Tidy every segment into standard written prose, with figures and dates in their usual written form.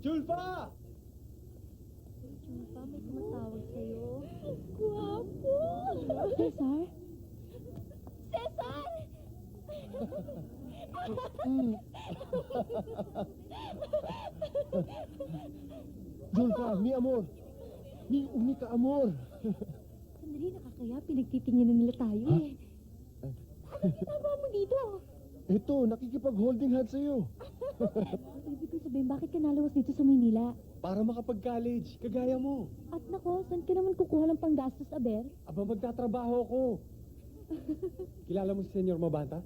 Julfa! Julfa, may tumatawag sa'yo. Guwapo! Cesar? Cesar! Julfa, mi amor! Mi unika amor! Sandali, nakakaya. Pinagtitinginan nila tayo eh. Ano ginagawa mo dito? Ito, nakikipag-holding hand sa'yo. Ibig ko sabihin, bakit ka nalawas dito sa Maynila? Para makapag-college, kagaya mo. At nako, saan ka naman kukuha ng panggastos, Aber? Aba, magtatrabaho ko. Kilala mo si Senyor Mabanta?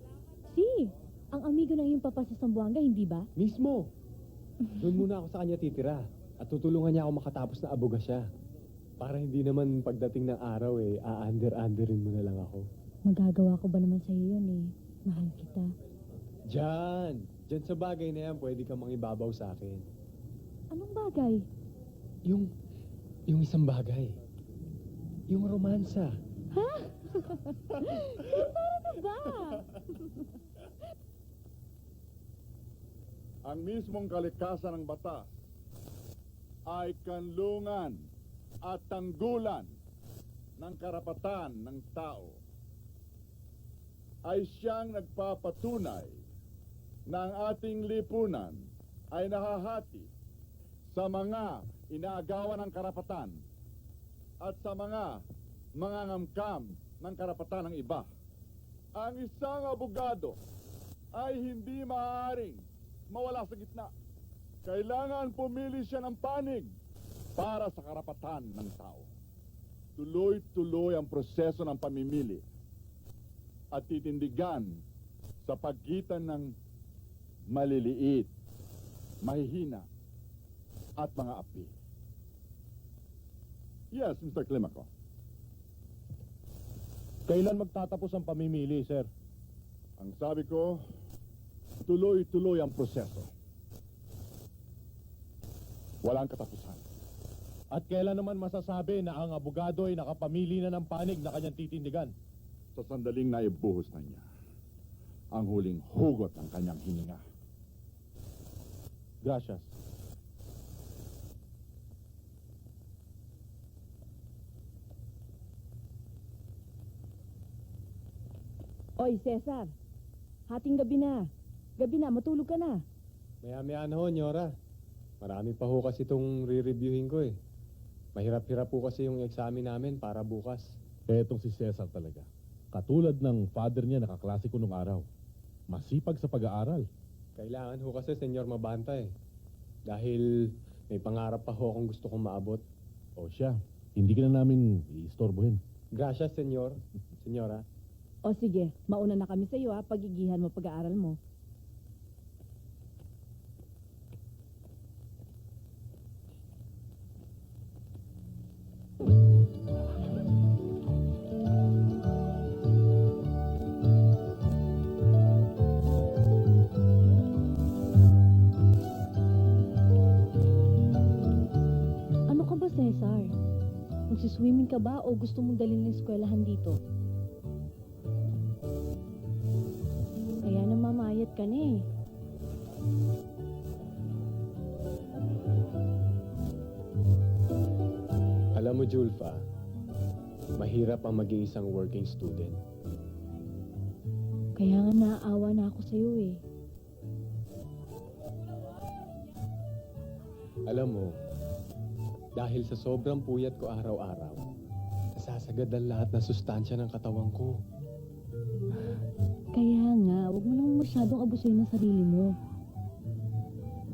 Si, ang amigo ng iyong papa sa Zamboanga, hindi ba? Mismo. Doon muna ako sa kanya titira. At tutulungan niya ako makatapos na abogasya. Para hindi naman pagdating ng araw a-under-underin mo na lang ako. Magagawa ko ba naman sa'yo yun eh? Mahal kita. Diyan sa bagay na yan, pwede ka mangibabaw sa akin. Anong bagay? Yung isang bagay. Yung romansa. Ha? Para na ba? Ang mismong kalikasan ng batas ay kanlungan at tanggulan ng karapatan ng tao. Ay siyang nagpapatunay na ang ating lipunan ay nahahati sa mga inaagawan ng karapatan at sa mga mangangamkam ng karapatan ng iba. Ang isang abogado ay hindi maaaring mawala sa gitna. Kailangan pumili siya ng panig para sa karapatan ng tao. Tuloy-tuloy ang proseso ng pamimili at titindigan sa pagitan ng maliliit, mahihina, at mga api. Yes, Mr. Climaco. Kailan magtatapos ang pamimili, sir? Ang sabi ko, tuloy-tuloy ang proseso. Walang katapusan. At kailan naman masasabi na ang abogado ay nakapamili na ng panig na kanyang titindigan? Sa sandaling naibuhos na niya ang huling hugot ng kanyang hininga. Gracias. Oy, Cesar. Hating gabi na. Gabi na, matulog ka na. Maya-maya na ho, Nyora. Marami pa ho kasi itong re-reviewin ko eh. Mahirap-hirap po kasi yung examen namin para bukas. Etong si Cesar talaga. Katulad ng father niya nakaklase ko nung araw. Masipag sa pag-aaral. Kailangan ho kasi, Senyor Mabanta eh. Dahil may pangarap pa ho akong gusto kong maabot. O siya, hindi ka na namin iistorbohin. Gracias, Senyor. Senyora. O sige, mauna na kami sa iyo ha, pagigihan mo pag-aaral mo. Ano ka ba, Cesar? Magsiswimming ka ba o gusto mong dalhin ng eskwelahan dito? Kaya namamayat ka na eh. Alam mo, Julfa, mahirap ang maging isang working student. Kaya nga naaawa na ako sa'yo eh. Alam mo, dahil sa sobrang puyat ko araw-araw, nasasagad ang lahat ng sustansya ng katawan ko. Kaya nga, huwag mo naman masyadong abusuin ang sarili mo.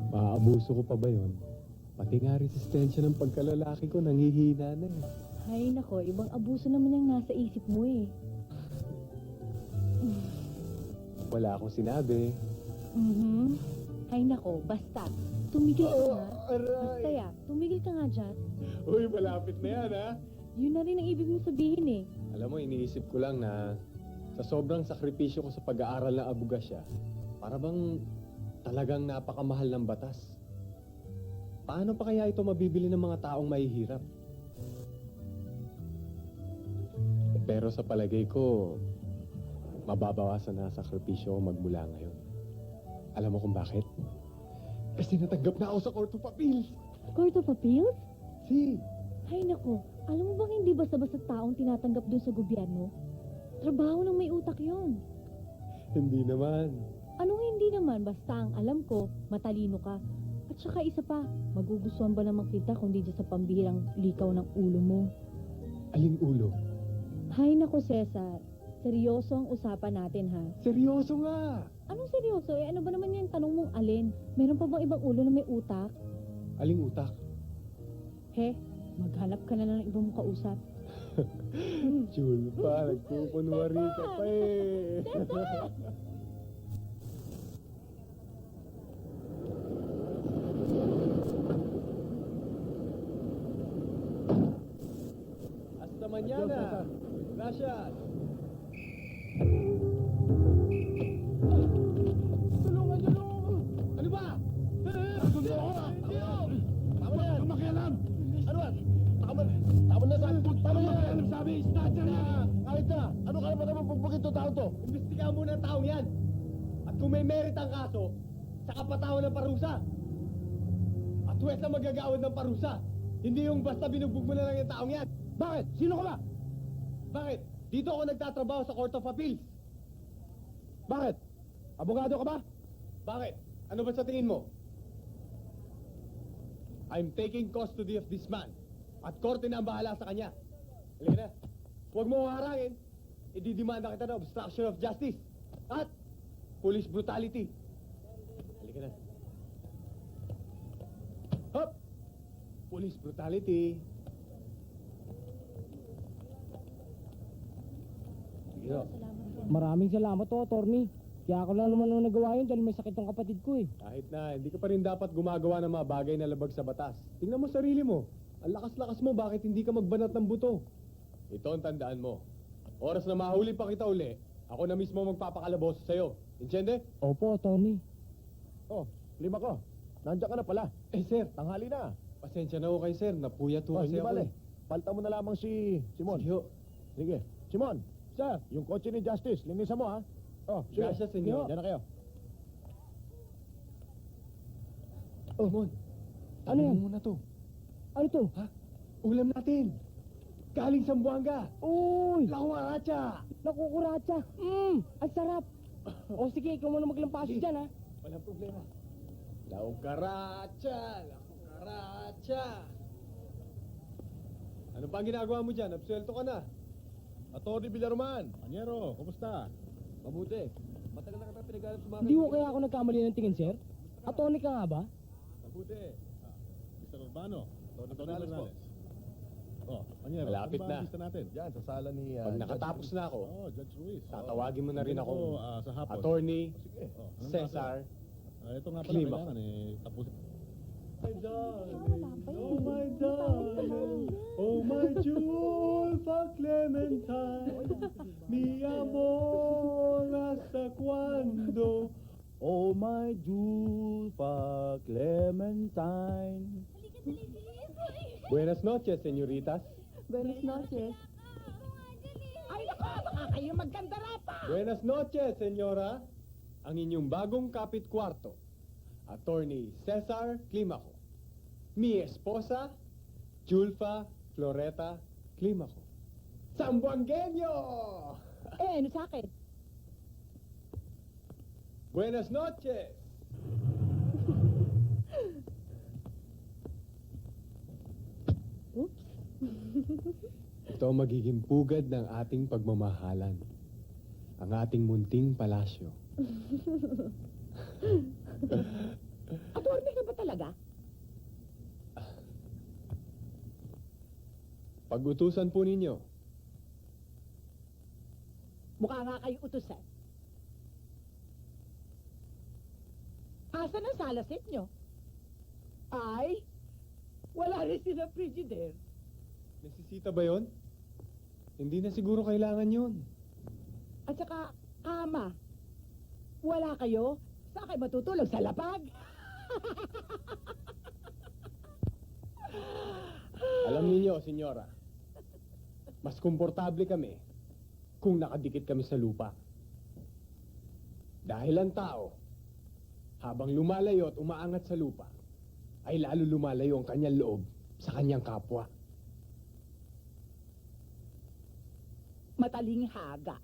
Maaabuso ko pa ba yun? Pati nga resistensya ng pagkalalaki ko nangihina na eh. Hay nako, ibang abuso naman yung nasa isip mo eh. Wala akong sinabi. Hay nako, basta. Tumigil ka nga. Aray! Basta ya, tumigil ka nga dyan. Uy, malapit na yan ha. Yun na rin ang ibig mong sabihin eh. Alam mo, iniisip ko lang na sa sobrang sakripisyo ko sa pag-aaral ng abogasya, para bang talagang napakamahal ng batas. Paano pa kaya ito mabibili ng mga taong mahihirap? Pero sa palagay ko, mababawasan na sakripisyo ko magmula ngayon. Alam mo kung bakit? Kasi natanggap na ako sa Court of Appeals. Court of Appeals? Si, Ay nako, alam mo bang hindi basta-basta taong tinatanggap doon sa gobyerno? Trabaho ng may utak yon. hindi naman. Anong hindi naman, basta ang alam ko, matalino ka. At saka isa pa, magugustuhan ba naman kita kung di dyan sa pambihirang likaw ng ulo mo? Aling ulo? Hay nako, Cesar. Seryoso ang usapan natin, ha? Seryoso nga. Anong seryoso? Eh, ano ba naman yung tanong mong alin? Meron pa bang ibang ulo na may utak? Aling utak? He, maghanap ka na ng ibang mong kausap. Julpa, nagkukunwari ka pa eh. Hasta mañana. Gracias. Tulungan niyo no! Ano ba? Sundo ako! Tama na yan! Makialam! Ano ba? Tama na sabi! Tama na yan! Sabi! Snatcher na! Kahit na! Ano ka naman naman pagpagin to tao to? Imbestigahan muna ang taong yan. At kung may merit ang kaso, saka patawan ng parusa. At huwes na magagawad ng parusa. Hindi yung basta binugbog mo na lang yung taong yan. Bakit? Sino ka ba? Bakit? Dito ako nagtatrabaho sa Court of Appeals. Bakit? Abogado ka ba? Bakit? Ano ba sa tingin mo? I'm taking custody of this man. At korte na ang bahala sa kanya. Halika na. Huwag mo harangin. Ididimanda kita na obstruction of justice. At police brutality. Halika na. Hop! Police brutality. Sige na. Maraming salamat to, attorney. Kaya ako lang naman nagawa yun dahil may sakit ng kapatid ko eh. Kahit na, hindi ka pa rin dapat gumagawa ng mga bagay na labag sa batas. Tingnan mo sarili mo. Ang lakas-lakas mo, bakit hindi ka magbanat ng buto? Ito ang tandaan mo. Oras na mahuli pa kita uli, ako na mismo magpapakalabos sa'yo. Entiende? Opo, attorney. Oh, lima ko. Nandiyan ka na pala. Eh, sir, Tanghali na. pasensya na ho kayo, sir. Napuyat ho Oh, kasi hindi ako. bale. Palta mo na lamang si Simon. Sige ho. Sige. Simon, sir, yung kotse ni Justice, linisan mo ha. Oh, sige. Gracias, senyor. Diyan na kayo. Simon, Ano yan? mo muna to. Ano to? Ha? Ulam natin. Galing sa Buanga. Uy! Lakwaracha. Nakukuratsa! Ang sarap! O sige, ikaw muna maglampaso dyan ha. Walang problema. Laukaracha. Laukaracha. Ano pa ang ginagawa mo dyan? Absuelto ka na. Atty. Villarman, Anyero, kumusta? Mabuti. Matagal na kita pinagalap sa mga Hindi ko kaya ako nagkamali ng tingin, sir? Attorney ka nga ba? Mabuti. Mr. Urbano, Atty. Gonzales po. Fernandez. Oh, Anyero, Malapit ano ba na. ang lista natin? Diyan, sa sala ni... Pag nakatapos na ako, Oh, Judge Ruiz. tatawagin mo na rin ako. Sa hapon. Attorney Sige. Oh, anong Cesar. ito nga pala, Klima. kailangan tapusin. My darling, Wala pa yun. oh my Wala pa darling, oh my Julfa Clementine, mi amor, hasta cuando? Oh my Julfa Clementine. Buenas noches, señoritas. Buenas noches. Ay, nako! Baka kayo magkandara pa! Buenas noches, señora. Ang inyong bagong kapit kwarto, Attorney Cesar Climaco. Mi esposa, Julfa Floreta Climaco. Sambuangueño! Eh, ano sa akin? Buenas noches. Oops. Ito ang magiging pugad ng ating pagmamahalan. Ang ating munting palasyo. Attorney ka ba talaga? Pag-utusan po ninyo, Mukha nga kayo utusan. Asan ang salasit nyo? Ay, wala rin silang frigidaire. nasisita ba yon? Hindi na siguro kailangan yon. At saka, kama. Wala kayo? Saan kayo matutulog? Sa lapag? Alam niyo, senyora, mas komportable kami kung nakadikit kami sa lupa. Dahil ang tao, Habang lumalayo at umaangat sa lupa, ay lalo lumalayo ang kanyang loob sa kanyang kapwa. Mataling haga.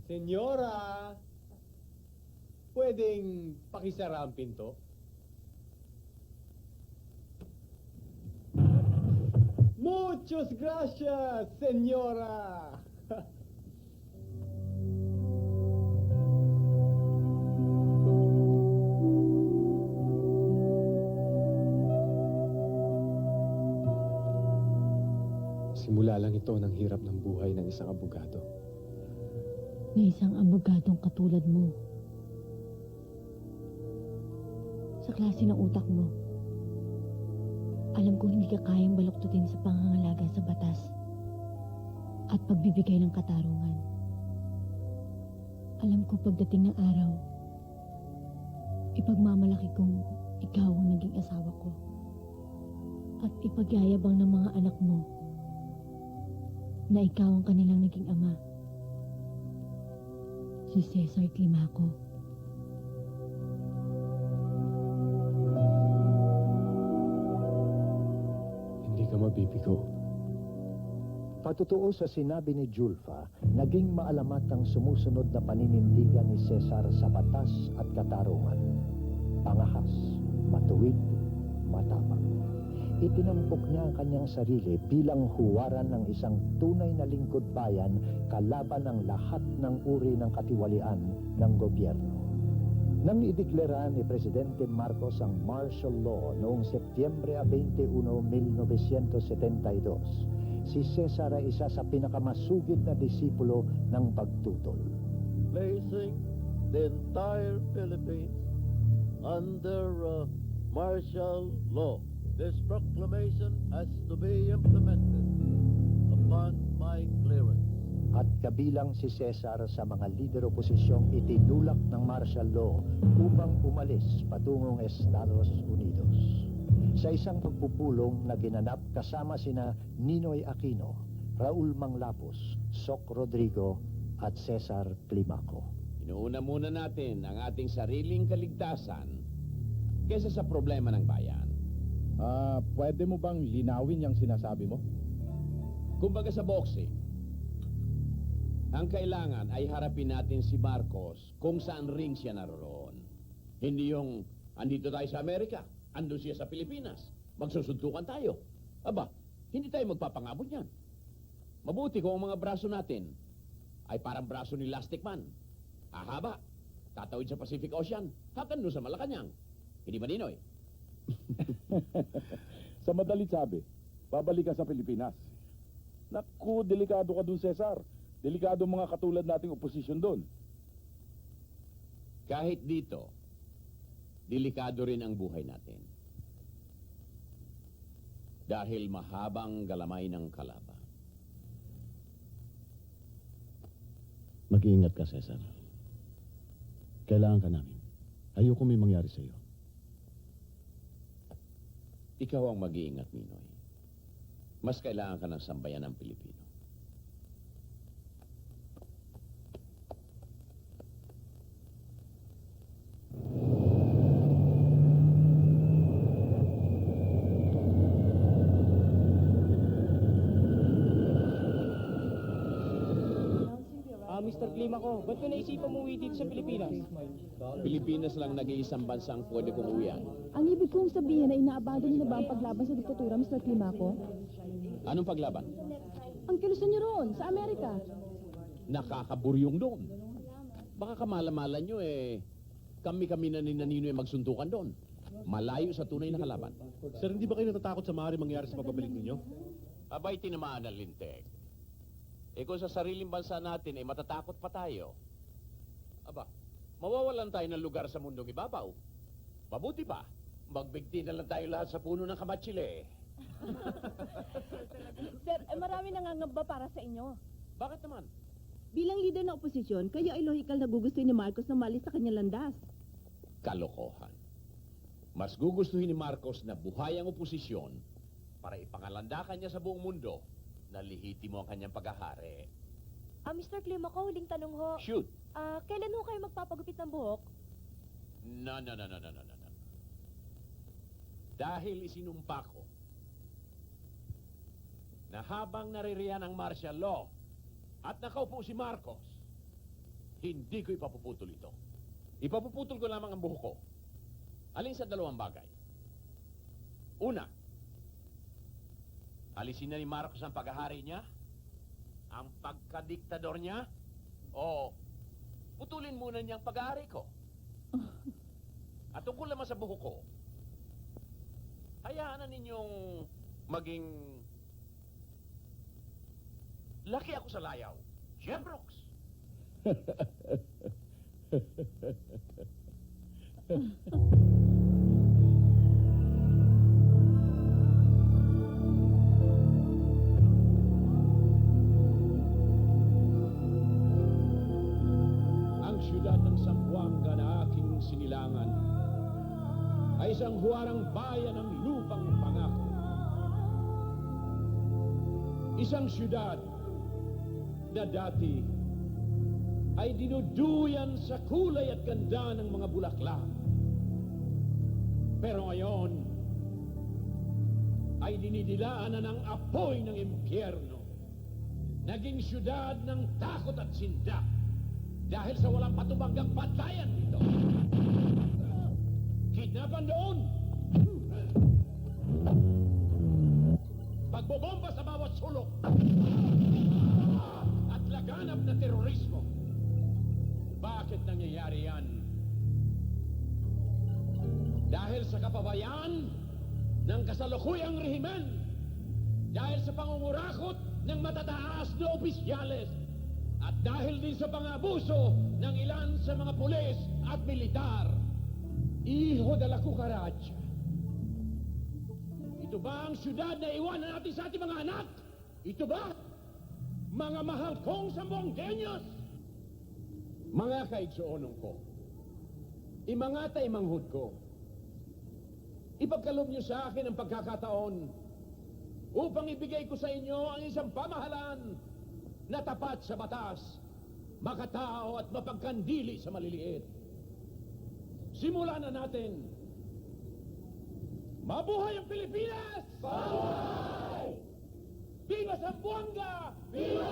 Senyora, pwedeng pakisara ang pinto? Muchos gracias, senyora! Simula lang ito ng hirap ng buhay ng isang abogado. Na isang abogadong katulad mo. Sa klase ng utak mo, alam ko hindi ka kayang baluktutin sa pangangalaga sa batas at pagbibigay ng katarungan. Alam ko pagdating ng araw, ipagmamalaki kong ikaw ang naging asawa ko at ipagyayabang ng mga anak mo na ikaw ang kanilang naging ama. Si Cesar Climaco. Hindi ka mabibigo. Patotoo sa sinabi ni Julfa, naging maalamat ang sumusunod na paninindigan ni Cesar sa batas at katarungan. Pangahas, matuwid, matapang. Itinampok niya ang kanyang sarili bilang huwaran ng isang tunay na lingkod bayan kalaban ang lahat ng uri ng katiwalian ng gobyerno. Nang ideklara ni Presidente Marcos ang martial law noong Setyembre 21, 1972, si Cesar ay isa sa pinakamasugid na disipulo ng pagtutol. Placing the entire Philippines under martial law. This proclamation has to be implemented upon my clearance. At kabilang si Cesar sa mga lider oposisyong itinulak ng martial law upang umalis patungong Estados Unidos. Sa isang pagpupulong na ginanap kasama sina Ninoy Aquino, Raul Manglapos, Soc Rodrigo at Cesar Climaco. Inuuna muna natin ang ating sariling kaligtasan kaysa sa problema ng bayan. Pwede mo bang linawin yung sinasabi mo? Kumbaga sa boxing, ang kailangan ay harapin natin si Marcos kung saan ring siya naroon. Hindi yung andito tayo sa Amerika, andun siya sa Pilipinas, magsusuntukan tayo. Aba, hindi tayo magpapangabot niyan. Mabuti kung ang mga braso natin ay parang braso ni Elastic Man. Ahaba, tatawid sa Pacific Ocean, hakan doon sa Malacanang. Hindi ba, Ninoy? Sa madalit sabi, babalik ka sa Pilipinas. Naku, delikado ka dun, Cesar. Delikado mga katulad nating oposisyon dun. Kahit dito, delikado rin ang buhay natin. Dahil mahabang galamay ng kalaban. Mag-iingat ka, Cesar. Kailangan ka namin. Ayoko may mangyari sa iyo. Ikaw ang mag-iingat, Ninoy. Mas kailangan ka ng sambayan ng Pilipino. Mr. Climaco, ba't ko naisipan umuwi dito sa Pilipinas? Pilipinas lang nag-iisang bansang pwede kong uwian. Ang ibig kong sabihin ay inaabado niyo na ba ang paglaban sa diktatura, Mr. Climaco? Anong paglaban? Ang kilusan niyo roon, sa Amerika. Nakakaburyong doon. Baka kamalamalan nyo kami-kami na ni Nanino magsuntukan doon. Malayo sa tunay na kalaban. Sir, hindi ba kayo natatakot sa maaaring mangyari sa pagbabalik ninyo? Abay, tinamaan ng lintek. Kung sa sariling bansa natin, matatakot pa tayo. Aba, mawawalan tayo ng lugar sa mundong ibabaw. Mabuti pa, magbigti na lang tayo lahat sa puno ng kamatsile. Sir, marami nangangamba para sa inyo. Bakit naman? Bilang leader ng oposisyon, kayo ay lohikal na gugustuhin ni Marcos na malis sa kanyang landas. Kalokohan. Mas gugustuhin ni Marcos na buhay ang oposisyon para ipangalandakan niya sa buong mundo na lihitimo ang kanyang paghahari. Mr. Clem, ako huling tanong ho. Shoot! Kailan ho kayo magpapagupit ng buhok? No. Dahil isinumpa ko na habang naririyan ang martial law at nakaupo si Marcos, hindi ko ipapuputol ito. Ipapuputol ko lamang ang buhok ko. Alin sa dalawang bagay? Una, alisin na ni Marcos ang paghahari niya, ang pagkadiktador niya, o putulin muna niyang paghahari ko. At tungkol naman sa buhok ko, hayaan na ninyong maging laki ako sa layaw. Jebrox! Ang siyudad ng Zamboanga na aking sinilangan ay isang huwarang bayan ng lupang pangako. Isang siyudad na dati ay dinuduyan sa kulay at ganda ng mga bulaklak. Pero ngayon ay dinidilaan na ng apoy ng impyerno. Naging siyudad ng takot at sinda dahil sa walang patubanggang patayan dito. Kidnapan doon! Pagbobomba sa bawat sulok! At laganap na terorismo. Bakit nangyayari yan? Dahil sa kapabayaan ng kasalukuyang rehimen. Dahil sa pangungurakot ng matataas na opisyales. At dahil din sa pangabuso ng ilan sa mga pulis at militar. Hijo de la cucaracha. Ito ba ang syudad na iwanan natin sa ating mga anak? Ito ba? Mga mahal kong Zamboangueños? Mga kaigsoonong ko, imangata imanghod ko, ipagkalob niyo sa akin ang pagkakataon upang ibigay ko sa inyo ang isang pamahalaan na tapat sa batas, makatao at mapagkandili sa maliliit. Simulan na natin. Mabuhay ang Pilipinas! Mabuhay! Viva Zamboanga! Viva!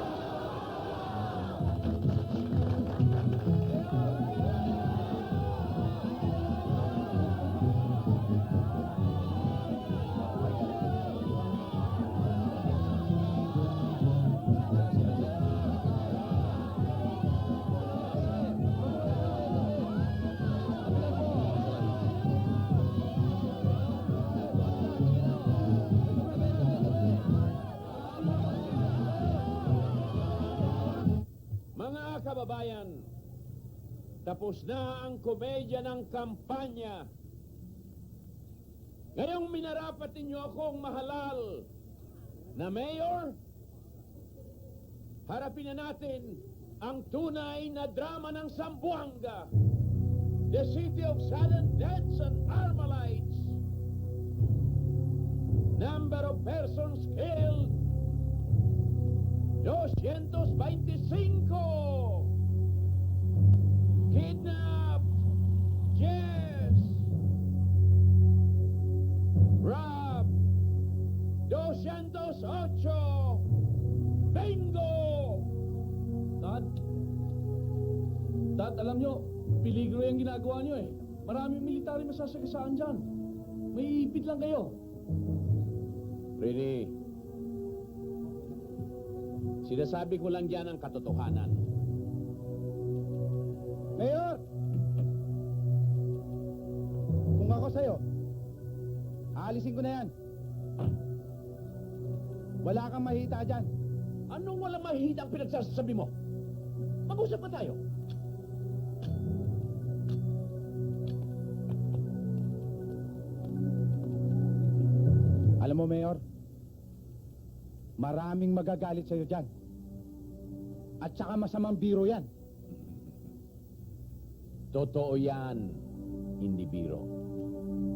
Mga kababayan, tapos na ang komedya ng kampanya. Ngayong minarapat ninyo akong mahalal na mayor, harapin na natin ang tunay na drama ng Zamboanga, the city of sudden deaths and Armalites. Number of persons killed, 225. Kidnap, yes. Rob, 208. Bingo! Dad, alam nyo, peligro yung ginagawa nyo eh. Maraming military masasagasaan dyan. May ipit lang kayo. Rini, sinasabi ko lang dyan ang katotohanan. Mayor! Kung ako sa'yo, aalisin ko na yan. Wala kang mahita dyan. Anong walang mahihita ang pinagsasabi mo? Mag-usap pa tayo. Alam mo, Mayor, maraming magagalit sa'yo dyan. At saka masamang biro yan. Totoo yan, hindi biro.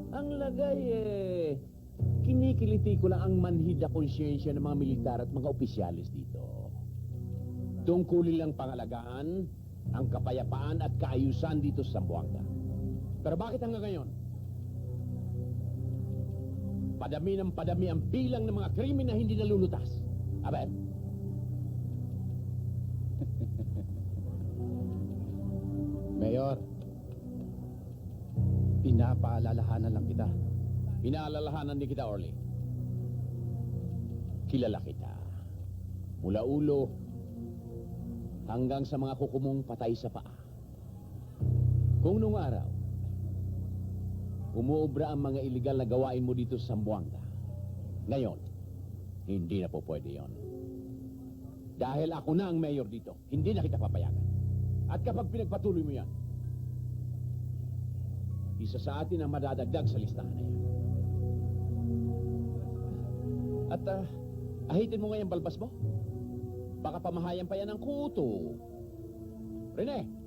Ang lagay kinikiliti ko lang ang manhid na konsyensya ng mga militar at mga opisyalis dito. Tungkulin lang pangalagaan ang kapayapaan at kaayusan dito sa Zamboanga. Pero bakit hanggang ngayon? Padami ng padami ang bilang ng mga krimen na hindi nalulutas. Aben? Mayor, pinapaalalahanan lang kita. Pinaalalahanan din kita, Orly. Kilala kita. Mula ulo hanggang sa mga kukumong patay sa paa. Kung nung araw, umuobra ang mga iligal na gawain mo dito sa Zamboanga, ngayon, hindi na po pwede yon. Dahil ako na ang mayor dito, hindi na kita papayagan. At kapag pinagpatuloy mo yan, isa sa atin ang madadagdag sa listahan na yan. At ahitin mo nga yung balbas mo. Baka pamahayan pa yan ng kuto. Rene!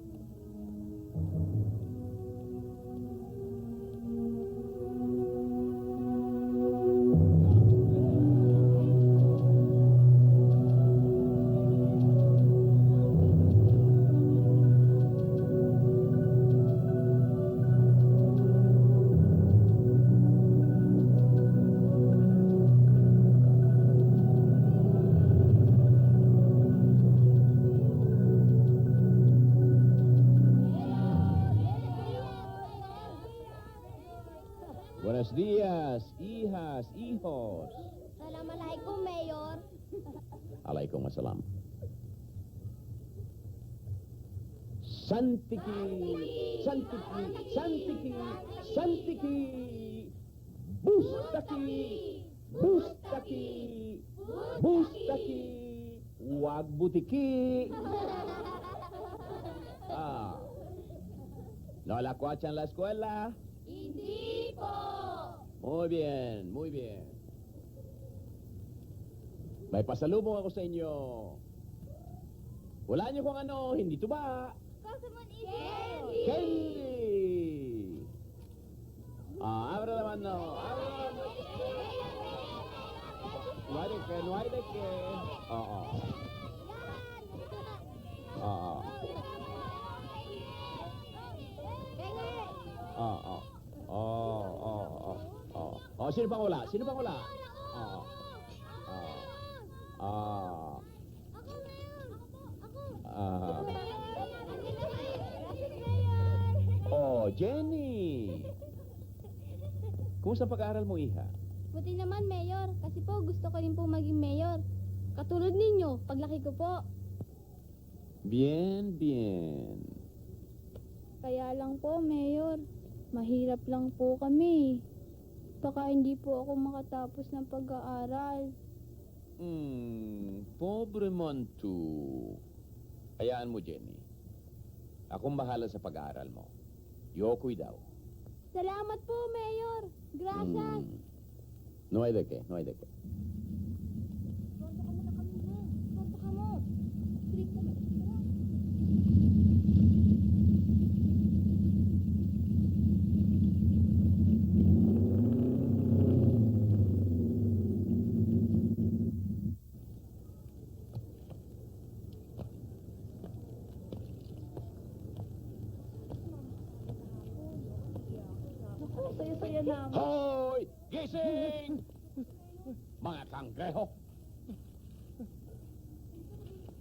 Buenos días, hijas, hijos. Assalamualaikum, Mayor. Alaikum assalam. Santiki, Santiki, Santiki, Santiki, Bustaki, Bustaki, Bustaki, wag butiki. ¿No la cuachan la escuela? Hindi po. Muy bien, muy bien. May pasalubong ako sa inyo. Wala niyo kung ano, hindi to ba? Kasaman Candy! Candy! Abra la mano. Abra la mano. No hay de qué, no hay de qué. Oo. Oo. Oo. Oh, sino pang wala? Sino pang wala? Oo. Oh, Jenny! Kumusta pag-aaral mo, iha? Buti naman, Mayor. Kasi po, gusto ko rin po maging Mayor. Katulad ninyo, paglaki ko po. Bien, bien. Kaya lang po, Mayor. Mahirap lang po kami. Baka hindi po ako makatapos ng pag-aaral. Pobre man tu. Hayaan mo, Jenny. Akong bahala sa pag-aaral mo. Yokoy daw. Salamat po, Mayor. Gracias. No hay de qué, no hay de qué. Pronto ka muna kami na. Pronto ka mo. Strict ka na. Saya-saya naman. Hoy! Gising! Mga kangreho!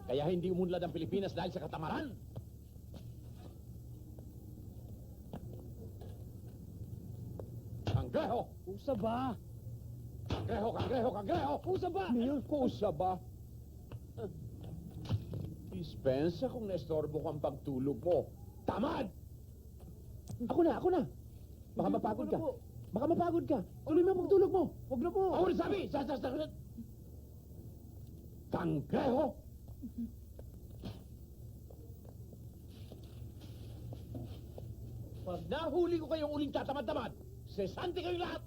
Kaya hindi umunlad ang Pilipinas dahil sa katamaran. Kangreho! Kusa ba? Kangreho, kangreho, kangreho! Kusa ba? Kusa ba? Dispensa kung naestorbo ko ang pagtulog mo. Tamad! Ako na! Baka mapagod ka. Baka mapagod ka. Tuloy mo ang pagtulog mo. Huwag na po. Ako na sabi! Kangreho! Pag nahuli ko kayong uling tatamad-tamad, sesante kayong lahat!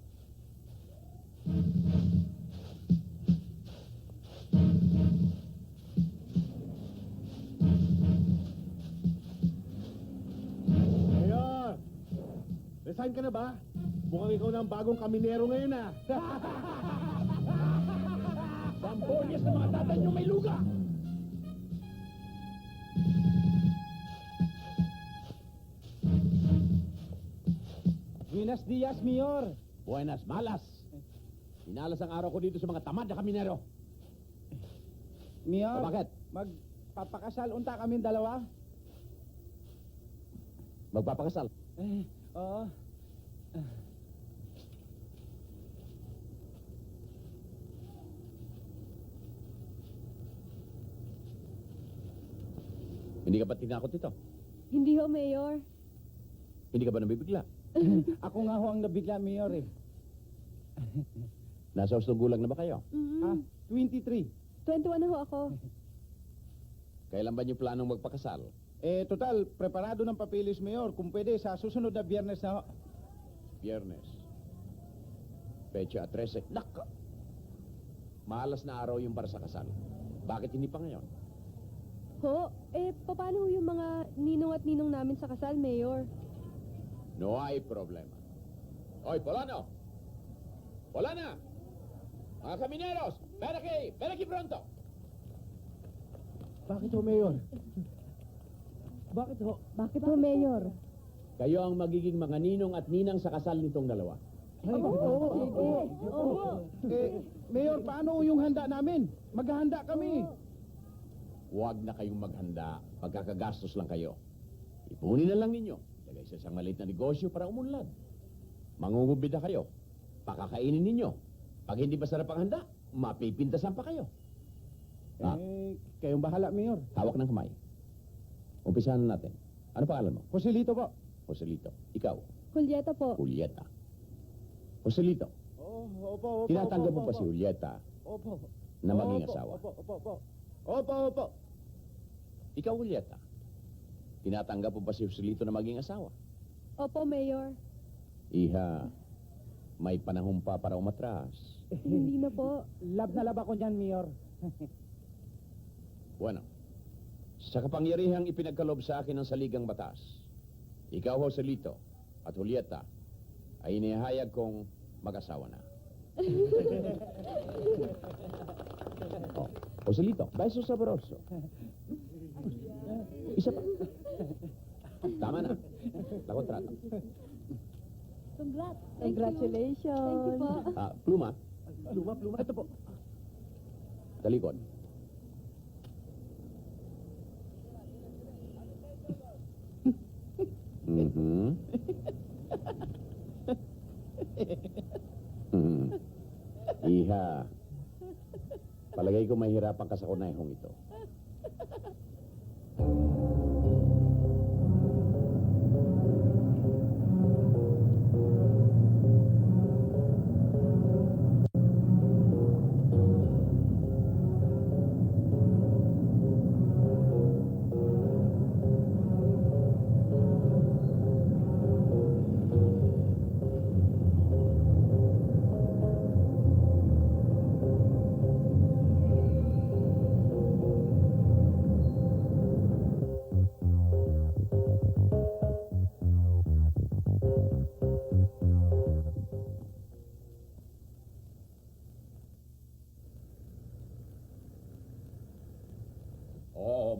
Mayor! Resign ka na ba? Mukhang ikaw na ang bagong kaminero ngayon ah. Bambonyas na mga tatay nyo may luga! Buenos dias, Mayor. Buenas, malas. Inalas ang araw ko dito sa mga tamad na kaminero. Mayor, Bakit? magpapakasal unta kami dalawa. Magpapakasal. Oo. Hindi ka ba tinakot ito? Hindi ho, Mayor. Hindi ka ba nabibigla? Ako nga ho ang nabigla, Mayor eh. Nasa hustong gulang na ba kayo? Ah, 23. 21 na ho ako. Kailan ba niyo planong magpakasal? Total, preparado ng papilis, Mayor. Kung pwede, sa susunod na biyernes na ho. Biyernes. Pecha 13. Naka! Malas na araw yung para sa kasal. Bakit hindi pa ngayon? Ho, paano ho yung mga ninong at ninong namin sa kasal, Mayor? No hay problema. Oy, Polano! Polana! Mga kamineros! Peraki pronto! Bakit ho, Mayor? Bakit ho? Bakit ho, Mayor? Kayo ang magiging mga ninong at ninang sa kasal nitong dalawa. Mayor, paano yung handa namin? Maghahanda kami. Huwag na kayong maghanda. Pagkakagastos lang kayo. Ipunin na lang ninyo. Lagay sa isang maliit na negosyo para umunlad. Mangungubida kayo. Pakakainin ninyo. Pag hindi masarap ang handa, mapipintasan pa kayo. Kayong bahala, Mayor. Hawak ng kamay. Umpisahan na natin. Ano pangalan mo? Joselito po. Joselito. Ikaw? Julieta po. Julieta. Joselito, Opo. tinatanggap mo pa si Julieta Opo. na maging asawa. Opo. Ikaw, Julieta, tinatanggap mo pa si Joselito na maging asawa. Opo, Mayor. Iha, may panahon pa para umatras. Hindi na po. Lab na lab ako dyan, Mayor. Bueno, sa kapangyarihang ipinagkalob sa akin ng saligang batas, ikaw, Joselito, at Julieta, ay inihayag kong mag-asawa na. Oh, Joselito, beso sabroso. Isa pa. Tama na. Nakontrato. Congrats. Congratulations. Thank you po. Pluma, Pluma. Ito po. talikod. Mhm. Iha, palagay ko mahirapan ka sa kunayhong ito. Oh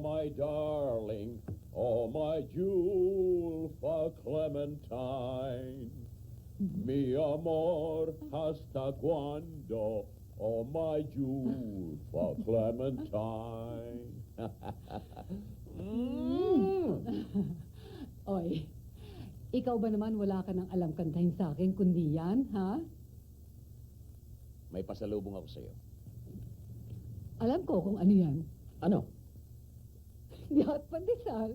my darling, oh my Julfa Clementine, mi amor hasta cuando, oh my Julfa Clementine. Oy, ikaw ba naman wala ka nang alam kantahin sa akin kundi yan, ha? May pasalubong ako sa'yo. Alam ko kung ano yan. Ano? Yacht pandesal.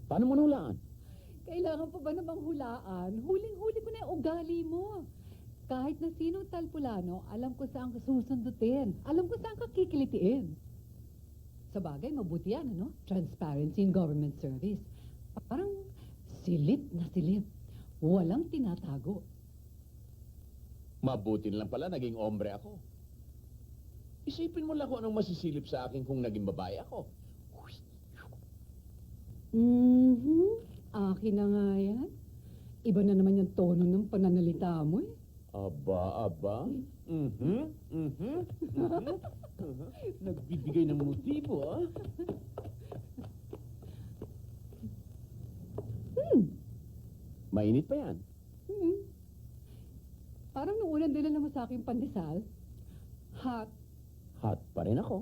Paano mo nahulaan? Kailangan pa ba namang hulaan? Huling-huli ko na yung ugali mo. Kahit na sinong talpulano, alam ko saan ka susundutin. Alam ko saan ka kikilitiin. Sa bagay, mabuti yan, ano? Transparency in government service. Parang silip na silip. Walang tinatago. Mabuti na lang pala, naging ombre ako. Isipin mo lang kung anong masisilip sa akin kung naging babae ako. Akin na nga yan. Iba na naman yung tono ng pananalita mo eh. Aba. Nagbibigay ng motibo, ah. Mainit pa yan. Hmm. Parang nung unang dinala mo sa akin pandesal, hot. Hot pa rin ako.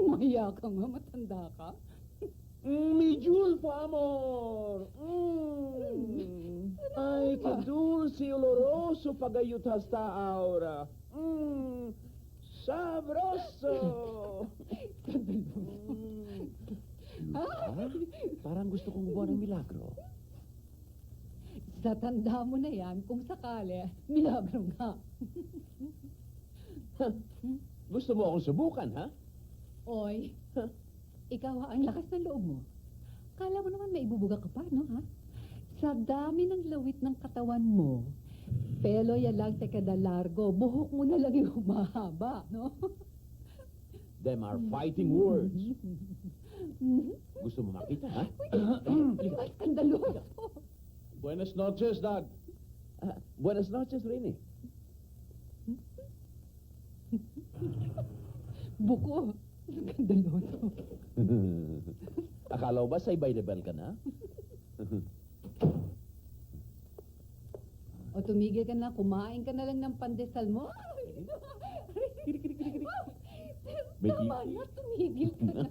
Maya ka nga, matanda ka. Mi Julfa, amor! Ay, que dulce y oloroso pagayut hasta ahora. Sabroso! Parang gusto kong gumawa ng milagro. Sa tanda mo na yan, kung sakali, milagro nga. Gusto mo akong subukan, ha? Oy, ikaw ang lakas ng loob mo. Kala mo naman may ibubuga ka pa, no, ha? Sa dami ng lawit ng katawan mo, pelo yan lang teka da largo, buhok mo na lang yung humahaba, no? Them are fighting words. Gusto mo makita, ha? Ay, skandaloso. Buenas noches, Dad. Buenas noches, Rini. Buko. Skandaloso. Akala mo ba say by the bell ka na? O tumigil ka na, kumain ka na lang ng pandesal mo. May Tama na, tumigil ka na.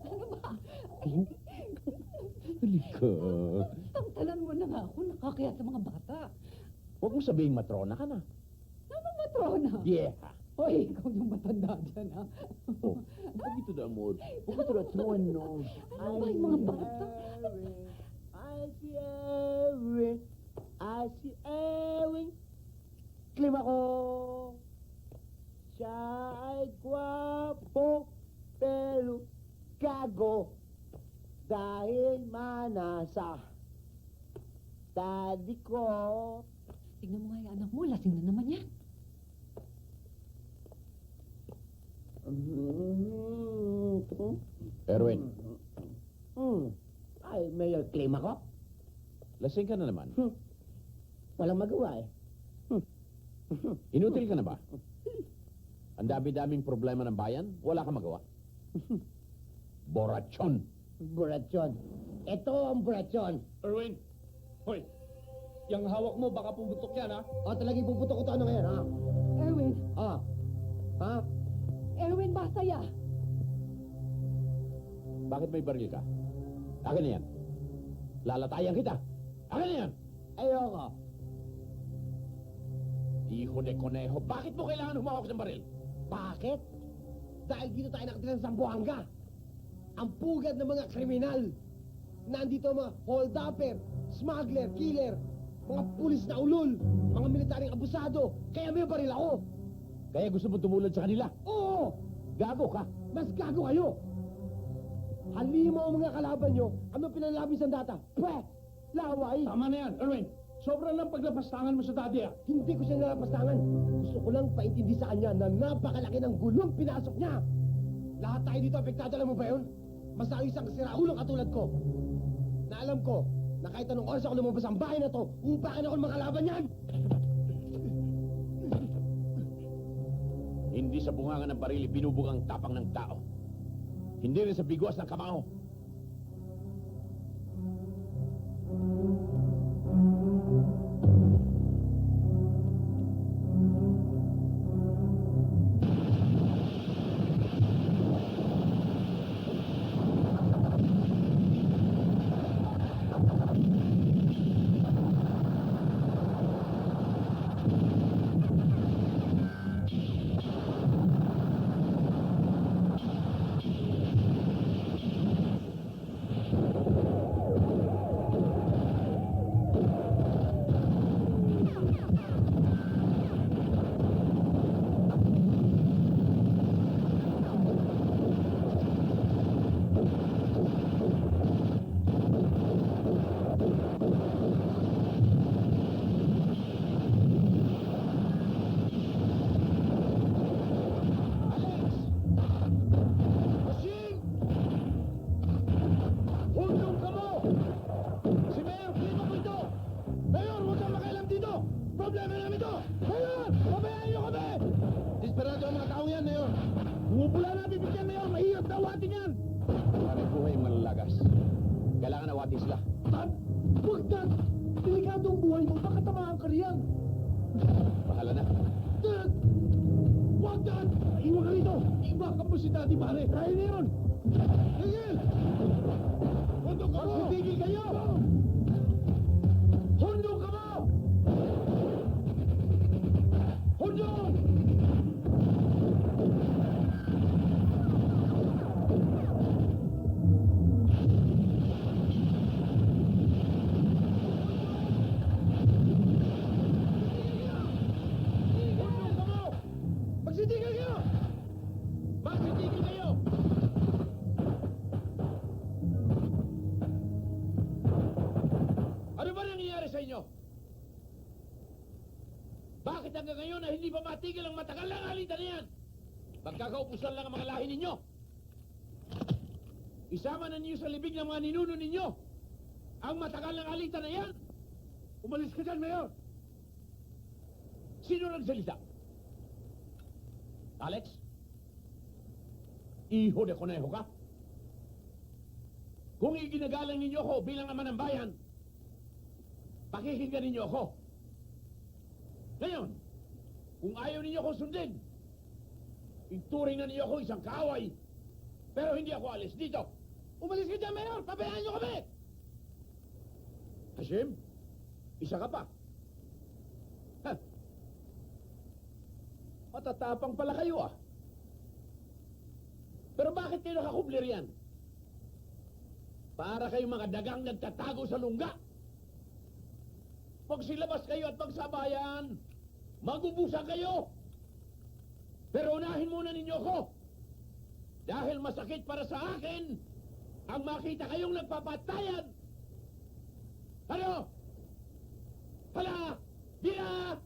Ano ba? Halika. Tangtalan mo na nga ako, nakakaya sa mga bata. Huwag mo sabihing matrona ka na. Anong matrona? Yeah. Oy, ikaw yung matanda dyan, ha? Oh, bakit ito na, amor? Bakit ito na trono? Ano ba yung mga bata? Si Ewing, klima ko. Siya ay gwapo, pero gago. Dahil manasa. Daddy ko. Tignan mo nga yung anak mo, lasing na naman yan. Erwin, Ay, Mayor, klima ko? lasing ka na naman. Walang magawa eh. Inutil ka na ba? Ang dami-daming problema ng bayan, wala kang magawa. Borachon. Burachon. Ito ang burachon. Erwin! Hoy! Yang hawak mo, baka pumutok yan, ha? O, talagang puputok ko to ano ngayon, ha? Erwin, Ah. Ha? Erwin, basta ya. Bakit may baril ka? Akin na yan. Lalatayan kita. Akin na yan. Ayoko. Hijo de conejo, bakit mo kailangan humawak ng baril? Bakit? Dahil dito tayo nakatira sa Zamboanga. Ang pugad ng mga kriminal. Nandito ang mga hold-upper, smuggler, killer, mga pulis na ulol, mga militaring abusado. Kaya may baril ako. Kaya gusto mo tumulad sa kanila? Oo! Gago ka. Mas gago kayo! Halimo ang mga kalaban nyo, ano pinalabis ang data? Pweh! Laway! Tama na yan, Erwin! Sobrang lang paglapastangan mo sa daddy, ah! Hindi ko siya nalapastangan. Gusto ko lang paintindi sa kanya na napakalaki ng gulong pinasok niya. Lahat tayo dito apektado, alam mo ba yun? Basta ang isang siraulong katulad ko. Na alam ko na kahit anong oras ako lumabas ang bahay na to, upakin ako ng mga kalaban niyan! Hindi sa bungangan ng baril binubugang tapang ng tao. Hindi rin sa bigwas ng kamao. Desperado ang mga tao yan, Mayor. Bumubula na bibigyan, Mayor. Mahirap na awatin yan. Pare buhay ang malalagas. Kailangan awatin sila. Huwag na! Delikado ang buhay mo. Baka tamaan ka riyan. Bahala na. Dad! Huwag, Dad! Iwan ka rito! Iba ka po si Daddy Pare! Kaya na yun! Tigil! Hundo ka mo! Magsitigil kayo! Hundo ka mo! Hundo! Hundo ka mo! Magsitigil kayo! Magsitigil kayo! Ano ba nangyayari sa inyo? Bakit hanggang ngayon na hindi pa matigil ang matagal na alitan na yan? Magkakaupusan lang ang mga lahi ninyo. Isama na ninyo sa libig ng mga ninuno ninyo ang matagal ng alitan na yan. Umalis ka dyan, Mayor! Sino nagsalita? Alex? Iho de koneho ka? Kung iginagalang ninyo ako bilang ama ng bayan, pakikinggan ninyo ako. Ngayon, kung ayaw ninyo ako sundin, ituring na ninyo ako isang kaaway, pero hindi ako alis dito. Umalis ka dyan, Mayor! Pabayaan nyo kami! Hashim, isa ka pa. Ha? Matatapang pala kayo ah. Pero bakit kayo nakakublir yan? Para kayong mga dagang nagtatago sa lungga. Pag silabas kayo at magsabayan, magubusan kayo. Pero unahin muna ninyo ako. Dahil masakit para sa akin ang makita kayong nagpapatayan. Ano? Hala! Di na!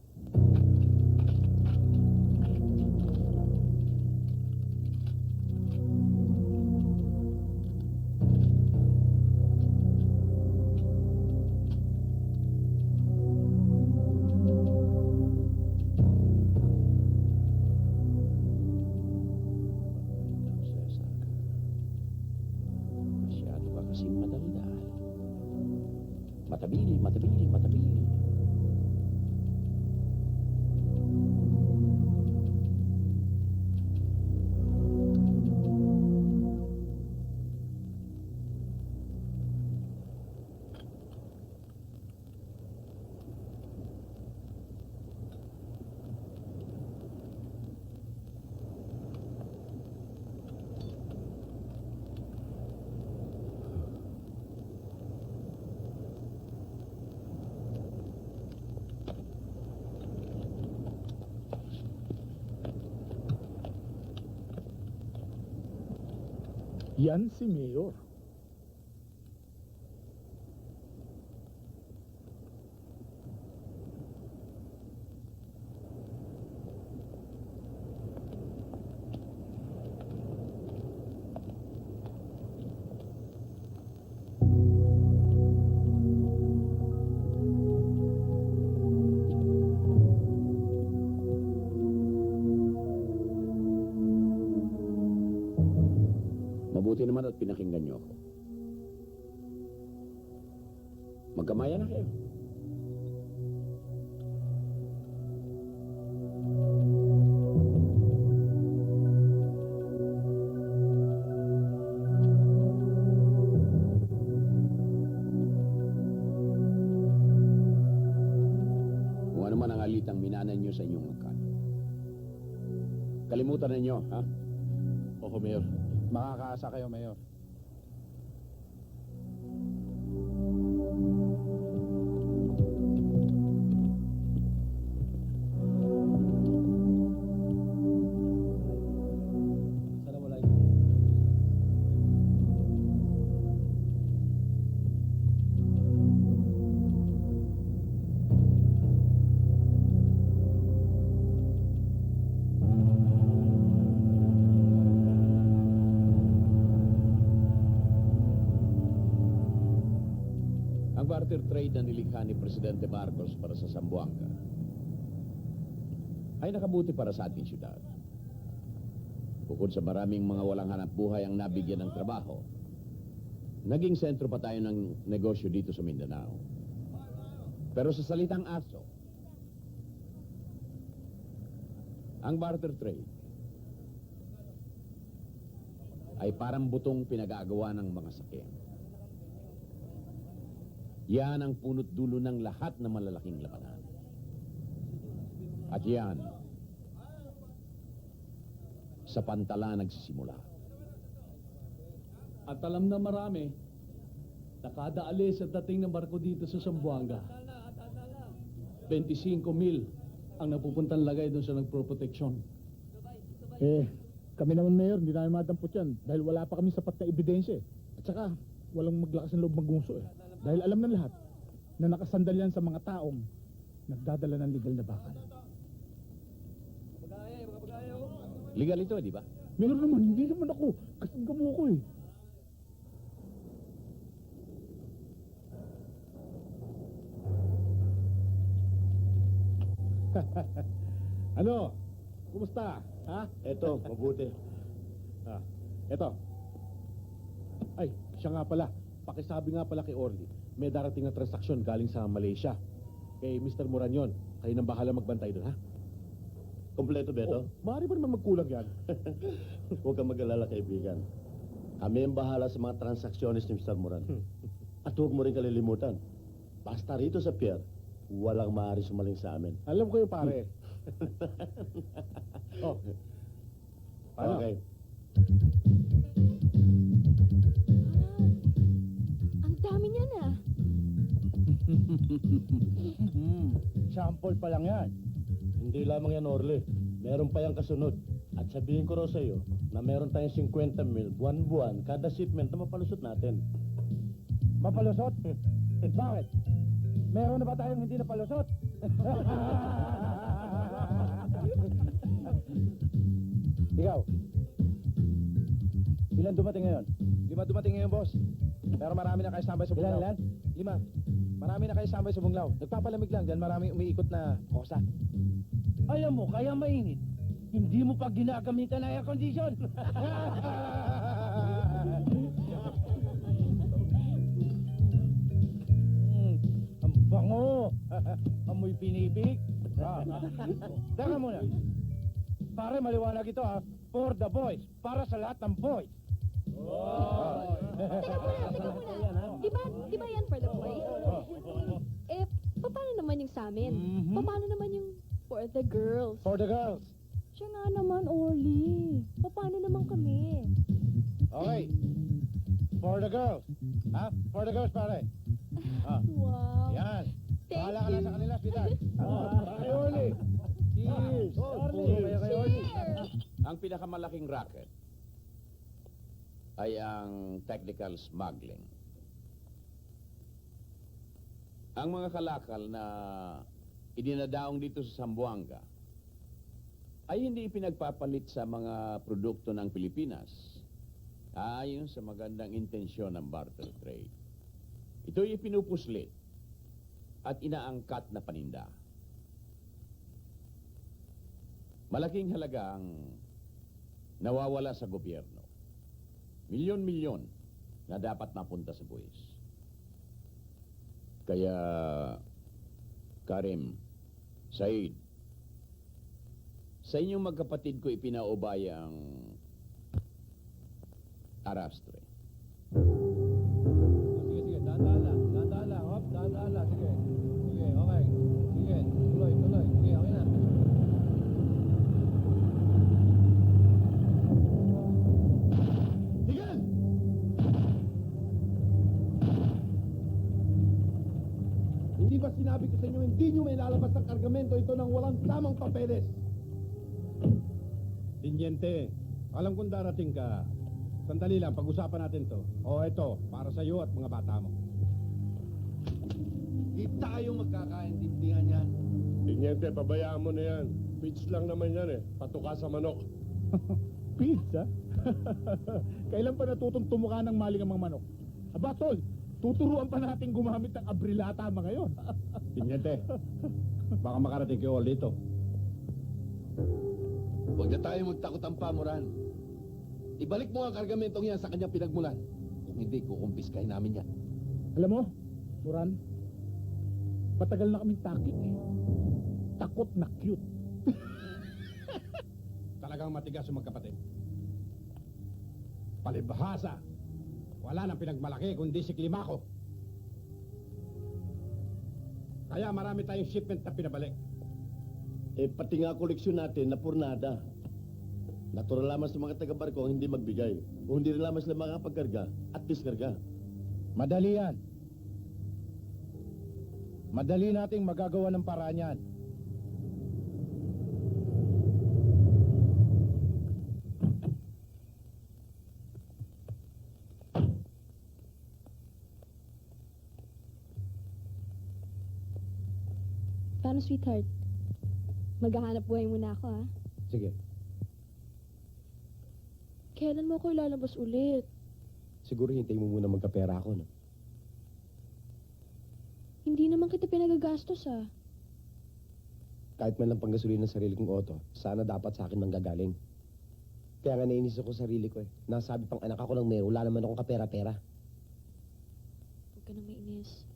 Masyado ka kasing madaldal. Matabili, matabili, matabili. Yan si Mayor. Mabuti naman at pinakinggan niyo ako. Magkamaya na kayo. Kung ano man ang alitang minanan niyo sa inyong angkan. Kalimutan ninyo, ha? Oho, Mayor. Makakaasa kayo, Mayor. Ang barter trade na nilikha ni Presidente Marcos para sa Zamboanga ay nakabuti para sa ating syudad. Bukod sa maraming mga walang hanap buhay ang nabigyan ng trabaho, naging sentro pa tayo ng negosyo dito sa Mindanao. Pero sa salitang aso, ang barter trade ay parang butong pinag-aagawa ng mga sakyan. Yan ang punot dulo ng lahat ng malalaking labanan. At yan, sa pantala nagsisimula. At alam na marami, nakada alis at dating ng barko dito sa Zamboanga. 25,000 ang napupuntang lagay doon sa nagproproteksyon. Kami naman, Mayor, hindi namin madampot yan dahil wala pa kami sapat na ebidensya. At saka, walang maglakas ng loob magunso. Dahil alam ng lahat na nakasandal yan sa mga taong nagdadala ng legal na bakal. Legal ito, di ba? Mayor naman, hindi naman ako. Kasangga mo ko eh. Ano? Kumusta? Ha? Eto, mabuti. Eto. Ay, siya nga pala. Pakisabi nga pala kay Orly, may darating na transaksyon galing sa Malaysia. Kay Mr. Moranyon, kayo nang bahala magbantay doon, ha? Kompleto, Beto? Maaari ba naman magkulang yan? Huwag kang mag-alala, kaibigan. Kami ang bahala sa mga transaksyones ni Mr. Moran. At huwag mo rin kalilimutan. Basta rito sa pier, walang maaari sumaling sa amin. Alam ko yung pare. Oh. Paano? Okay. Ang dami niya na. Sample pa lang yan. Hindi lamang yan, Orly. Meron pa yung kasunod. At sabihin ko raw sa iyo na meron tayong 50 mil buwan-buwan kada shipment na mapalusot natin. Mapalusot? Bakit? Meron na ba tayong hindi napalusot? Ikaw, ilan dumating ngayon? 5 dumating ngayon, boss. Pero marami na kayo sambay sa Bunglaw. Ilan? 5. Marami na kayo sambay sa Bunglaw. Nagpapalamig lang dyan, maraming umiikot na kosa. Alam mo, kaya mainit. Hindi mo pa ginagamitan ng air condition. Ang bango! Amoy pinipig. Teka muna. Pare, maliwanag ito ha. For the boys. Para sa lahat ng boys. Teka muna. Di ba yan for the boys? Eh, paano naman yung sa amin? Paano naman yung for the girls? For the girls. Siya nga naman, Orly. Paano naman kami? Okay. For the girls. Ha? For the girls, pare. Wow. Yan. Thank Bahala ka na you. sa kanila, sweetheart. Kay Orly. Cheers. Orly. Kay Orly. Cheers! Ang pinakamalaking racket ay ang technical smuggling. Ang mga kalakal na idinadaong dito sa Zamboanga ay hindi ipinagpapalit sa mga produkto ng Pilipinas ayon sa magandang intensyon ng barter trade. Ito'y ipinupuslit at inaangkat na paninda. Malaking halaga ang nawawala sa gobyerno. Milyon-milyon na dapat mapunta sa buwis. Kaya, Karim, Said, sa inyong magkapatid ko ipinaubaya ang Arastre. Sige, dahan-dahan lang. Dahan-dahan lang. Hop, dahan-dahan lang. Sige. Sige, okay. Sige, tuloy. Sige, okay na. Tigil! Hindi ba sinabi ko sa inyo, hindi nyo may lalabas ng kargamento ito ng walang tamang papeles? Tinyente, alam kong darating ka. Sandali lang, pag-usapan natin to. O, eto, para sa iyo at mga bata mo. Di tayo magkakaintindihan yan. Tinyente, pabayaan mo na yan. Pitch lang naman yan eh. Patuka sa manok. Pizza? Kailan pa natutong tumuka ng maling ang mga manok? Aba, tol, tuturuan pa natin gumamit ng abrilata mga ngayon. Tinyente, baka makarating kayo dito. Huwag na tayo magtakot ang pamuran. Ibalik mo ang kargamentong yan sa kanyang pinagmulan. Kung hindi, kukumpiskahin namin yan. Alam mo, Muran, Matagal na kaming takot eh. Takot na cute. Talagang matigas yung magkapatid. Palibhasa. Wala nang pinagmalaki kundi si Climacco. Kaya marami tayong shipment na pinabalik. Eh, pati nga koleksyon natin na purnada. Natural lamang sa mga taga-barko ang hindi magbigay. Kung hindi rin lamang sila makapagkarga at diskarga. Madali yan. Madali nating magagawa ng paraan yan. Paano, sweetheart? Maghahanap buhay muna ako, ha? Sige. Kailan mo ako ilalabas ulit? Siguro hintayin mo muna magkapera ako, no? Hindi naman kita pinagagastos, ha? Kahit man lang panggasolina ng sarili kong auto, sana dapat sa akin manggagaling. Kaya nga nainis ako sa sarili ko eh. Nasabi pang anak ako ng mayor, wala naman akong kapera-pera. Huwag ka nang mainis.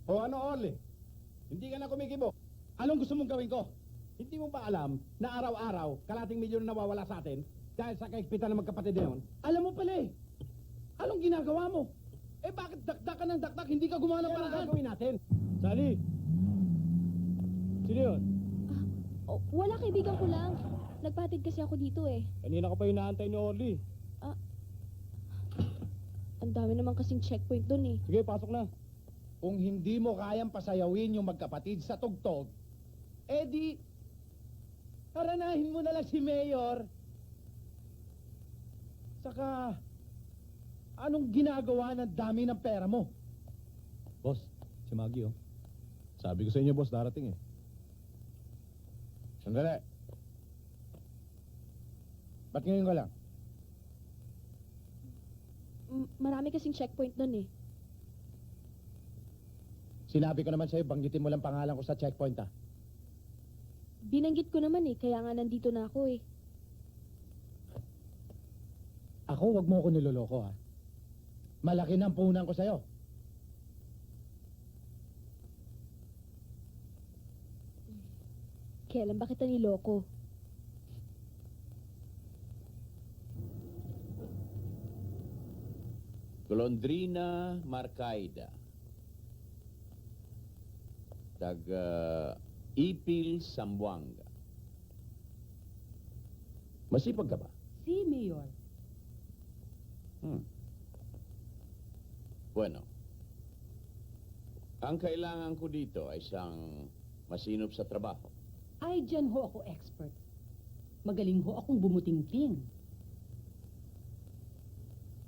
O ano, Orly? Hindi ka na kumikibo. Anong gusto mong gawin ko? Hindi mo ba alam na araw-araw, kalating milyon na nawawala sa atin dahil sa kaigpitan ng magkapatid na yun? Alam mo pala eh. Anong ginagawa mo? Eh bakit dakdak ka ng dakdak, hindi ka gumawa ng paraan? Ano gagawin natin? Sally! Sino yun? Oh, wala, kaibigan ko lang. Nagpahatid kasi ako dito, eh. Kanina ka pa inaantay ni Orly. Ang dami naman kasing checkpoint dun, eh. Sige, pasok na. Kung hindi mo kayang pasayawin yung magkapatid sa tugtog, eh di, haranahin mo na lang si Mayor. Saka, anong ginagawa ng dami ng pera mo? Boss, si Maggie, oh. Sabi ko sa inyo, boss, darating eh. Sandali. Ba't ngayon ka lang? Marami kasing checkpoint dun, eh. Sinabi ko naman sa'yo, banggitin mo lang pangalan ko sa checkpoint, ha? Binanggit ko naman, eh. Kaya nga nandito na ako, eh. Ako, wag mo ako niloloko, ha? Malaki na ang puhunan ko sa'yo. Kailan ba kita niloko? Golondrina Marcaida. Taga Ipil, Zamboanga. Masipag ka ba? Si Mayor. Bueno. Ang kailangan ko dito ay isang masinop sa trabaho. Ay, dyan ho ako expert. Magaling ho akong bumutingting.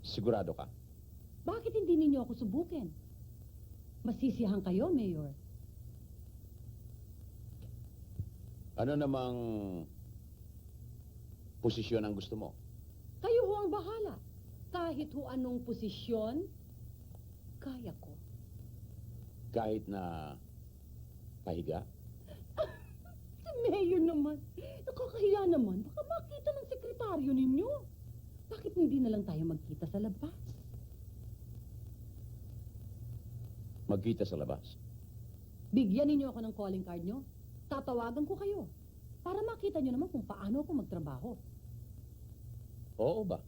Sigurado ka? Bakit hindi ninyo ako subukin? Masisiyahan kayo, Mayor. Ano namang posisyon ang gusto mo? Kayo ho ang bahala. Kahit ho anong posisyon, kaya ko. Kahit na pahiga? Si Mayor naman. Nakakahiya naman. Baka makita ng sekretaryo ninyo. Bakit hindi na lang tayo magkita sa labas? Magkita sa labas. Bigyan ninyo ako ng calling card nyo. Tatawagan ko kayo. Para makita nyo naman kung paano ako magtrabaho. Oo ba?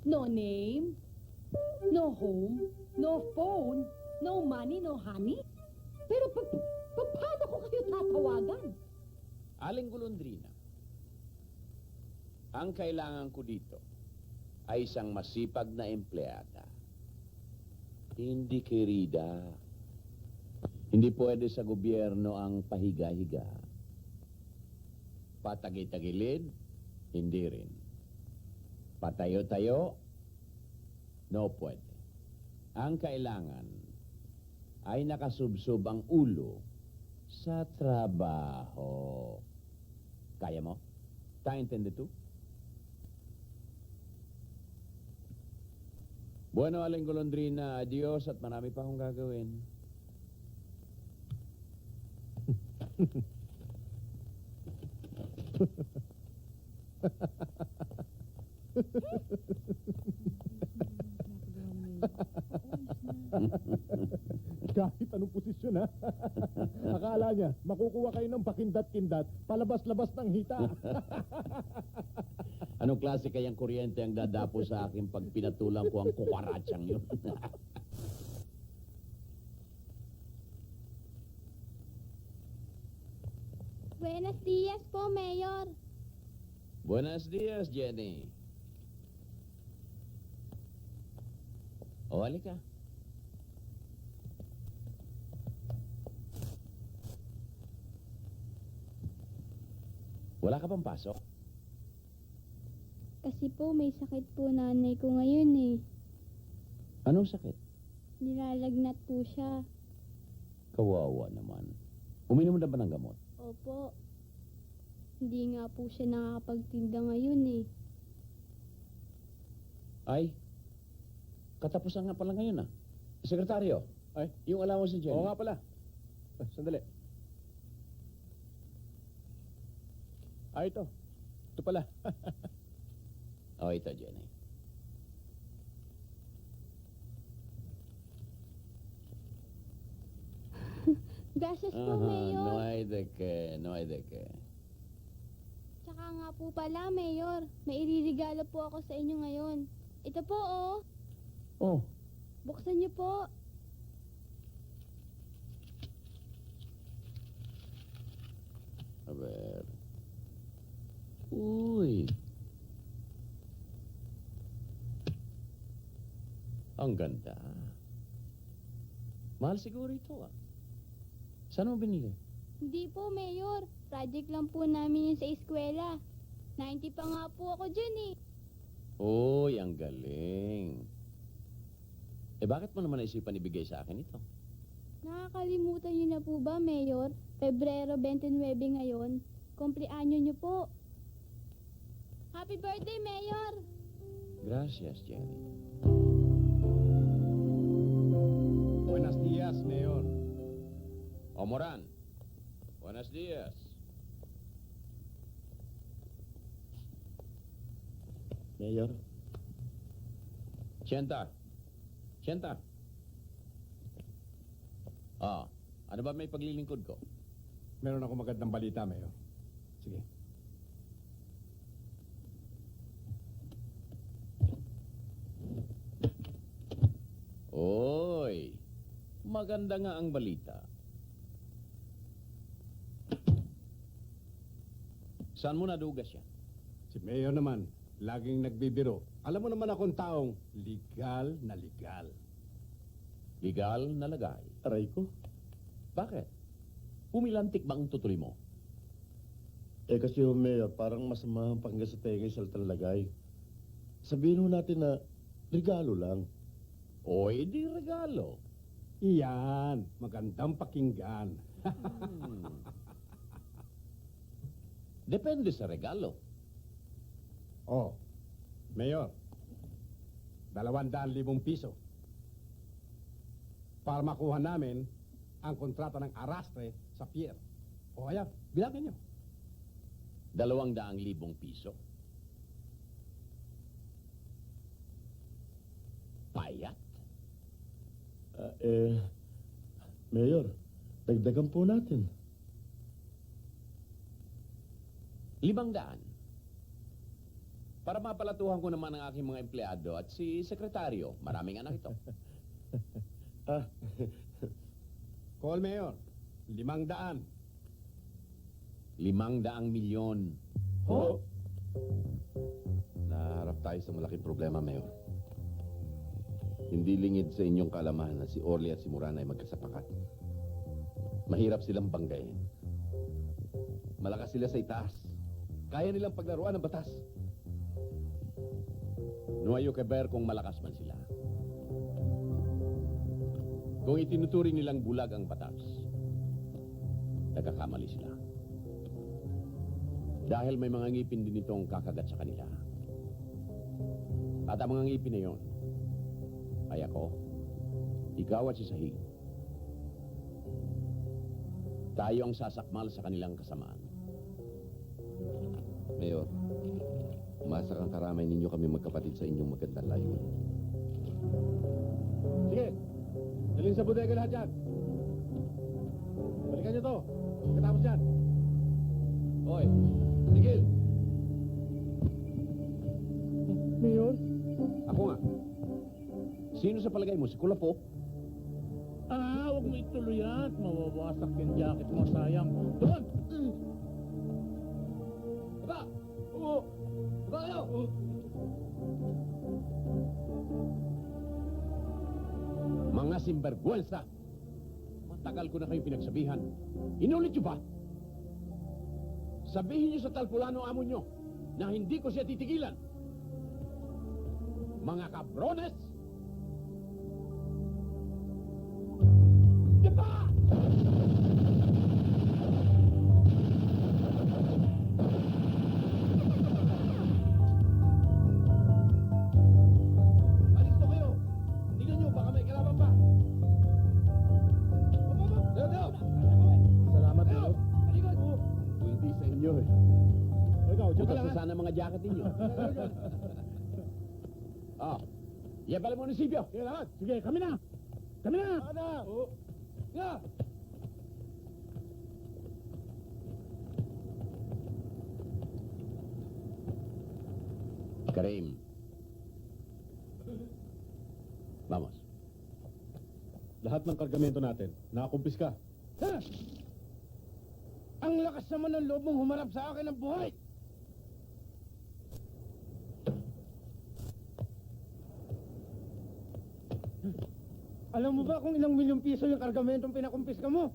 No name, no home, no phone, no money, no honey. Pero paano ko kayo tatawagan? Aling Golondrina, ang kailangan ko dito ay isang masipag na empleyada. Hindi querida. Hindi pwede sa gobyerno ang pahiga-higa. Patagi-tagilid, hindi rin. Patayo-tayo, no pwede. Ang kailangan ay nakasubsob ang ulo sa trabaho. Kaya mo? Ta intende tu? Bueno, Aling Golondrina, adios at marami pa akong gagawin. yun, ha? Akala niya, makukuha kayo ng pakindat-kindat, palabas-labas ng hita. Anong klase kayang kuryente ang dadapo sa akin pag pinatulang ko ang kukaratsang yun? Buenos dias po, Mayor. Buenos dias, Jenny. O, halika. Wala ka bang pasok? Kasi po may sakit po nanay ko ngayon eh. Anong sakit? Nilalagnat po siya. Kawawa naman. Uminom na ba ng gamot? Opo. Hindi nga po siya nakakapagtinda ngayon eh. Ay, katapusan nga pala ngayon ah. Sekretaryo, Ay, yung allowance ni Jenny. oo nga pala. Sandali. Ito. Ito pala. Oh, ito, Jenny. Gracias po, No Mayor. hay de qué, no hay de qué. Tsaka nga po pala, Mayor. May iririgalo po ako sa inyo ngayon. Ito po, oh. Oh, Buksan niyo po. a ver. Uy. Ang ganda. Mahal siguro ito ah. Saan mo binili? Hindi po, Mayor. Project lang po namin yun sa eskwela. 90 pa nga po ako dyan eh. Uy, ang galing. Eh bakit mo naman naisipan ibigay sa akin ito? Nakakalimutan niyo na po ba, Mayor? Pebrero 29 ngayon. Kumpleanyo niyo po. Happy birthday, Mayor! Gracias, Jenny. Buenos dias, Mayor. O Moran. Buenos días. Mayor, Sienta. Sienta. Ah, ano ba may paglilingkod ko? Meron ako magandang balita, Mayor. Sige. Oy, maganda nga ang balita. Saan mo nadugas yan? Si Mayor naman, laging nagbibiro. Alam mo naman akong taong legal na legal. Legal na lagay. aray ko. Bakit? Pumilantik ba ang tutuloy mo? Eh kasi yung Mayor, parang masama ang pakinggan sa tenga yung salitang lagay. Sabihin ho natin na regalo lang. O, di regalo. Iyan, magandang pakinggan. Depende sa regalo. Oh, Mayor, 200,000 piso. Para makuha namin ang kontrata ng arastre sa pier. O ayan, bilangin nyo. 200,000 piso. Payat. Mayor, dagdagan po natin. 500. Para mapalatuhan ko naman ang aking mga empleyado at si sekretaryo. Maraming anak ito. Call Mayor, 500. 500 milyon. Oh? Naharap tayo sa malaking problema, Mayor. Hindi lingid sa inyong kaalaman na si Orly at si Moran ay magkasapakat. Mahirap silang banggayin. Malakas sila sa itaas. Kaya nilang paglaruan ng batas. Nuwayo que ver kung malakas man sila. Kung itinuturing nilang bulag ang batas, nagkakamali sila. Dahil may mga ngipin din itong kakagat sa kanila. At ang mga ngipin na yon, ay ako, ikaw at si Sahig. Tayo ang sasakmal sa kanilang kasamaan. Mayor, umasa kang karamay ninyo kami magkapatid sa inyong magandang layunin. Sige, dalhin sa bodega lahat yan. Hoy, tigil! Mayor? Ako nga. Sino sa palagay mo? Si Kulapo? Huwag mo ituloy yan. Mawawasak yung jacket mo, sayang. Doon! Aba! Oo! Aba kayo! Mga simbergwensa! Matagal ko na kayong pinagsabihan. Inulit nyo ba? Sabihin nyo sa Talpulano amo nyo na hindi ko siya titigilan. Mga kabrones! Diba? Alisto kayo! Tingnan nyo, baka may kalaban pa! Leo! Salamat, Mayor. Halikot! Kung hindi sa inyo eh. O ikaw, dyan ka Butas lang. na sana mga jacket ninyo. Yan pala munisipyo. Sige, lahat. Sige, kami na. Kami na. Ano? Nga! Karim. Vamos. Lahat ng kargamento natin, nakakumpis ka. Ha? Ang lakas naman ng loob mong humarap sa akin ng buhay! Alam mo ba kung ilang milyong piso yung kargamentong pinakumpiska mo?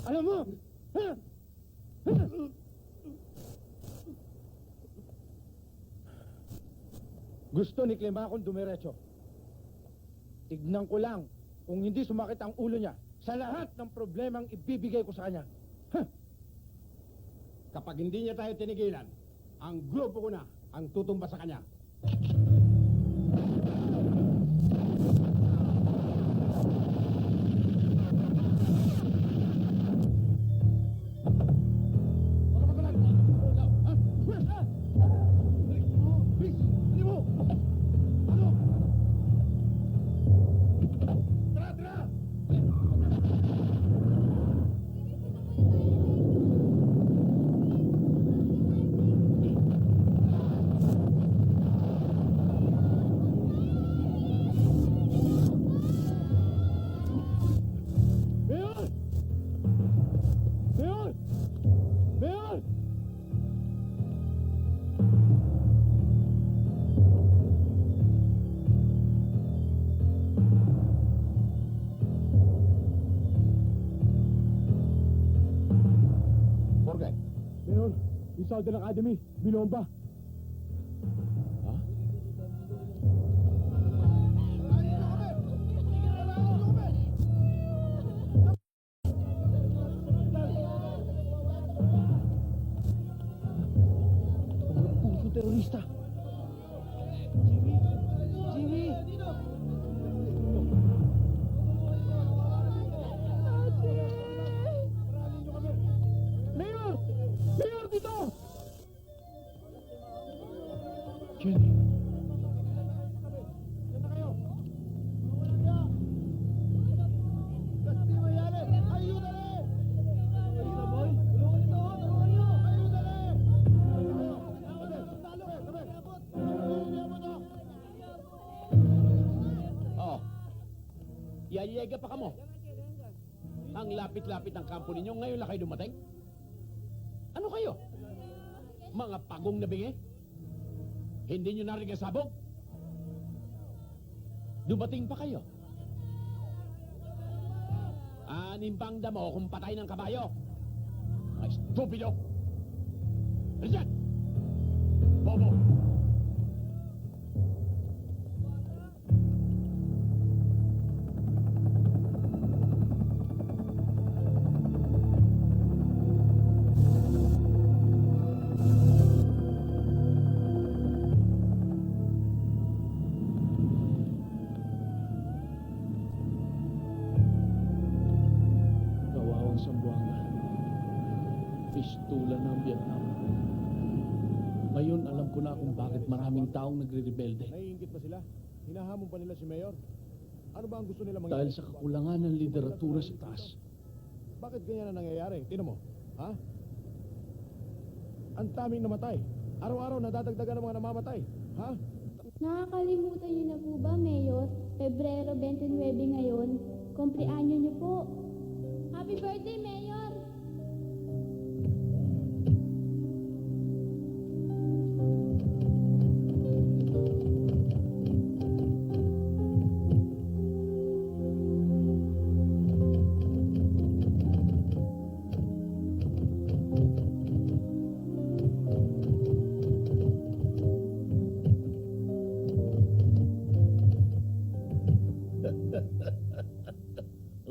Alam mo? Ha? Ha? Gusto ni Clemacon dumiretso. Tignan ko lang kung hindi sumakit ang ulo niya sa lahat ng problemang ibibigay ko sa kanya. Ha? Kapag hindi niya tayo tinigilan, ang grupo ko na ang tutumba sa kanya. Mayor! Mayor! Mayor! Borgay. Mayor, yung Southern Academy, binomba. Ha? Puso terorista. Jimmy! Mayor! Mayor, dito! Oh. Yayega pa kamo. Ang lapit-lapit ng kampo ninyo, ngayon lang kayo dumating? Ano kayo? Mga pagong na bingi? Hindi nyo narinig ang sabog? Dumating pa kayo? Animbang damo kung patay ng kabayo? Mga estupido! Richard! Bobo! Kawawang Sambuanga. Pistula ng Vietnam. Ngayon alam ko na kung bakit maraming taong nagre-rebelde. Naiingit ba sila? Hinahamon pa nila si Mayor? Ano ba ang gusto nila Dahil sa kakulangan ng literatura sa taas. Bakit ganyan na nangyayari? Tinan mo. Ha? Ang daming namatay. Araw-araw nadadagdagan ng mga namamatay. Ha? Nakakalimutan niyo na po ba, Mayor? Pebrero 29 ngayon. Kumpleanyo niyo po. Happy birthday, Mayor!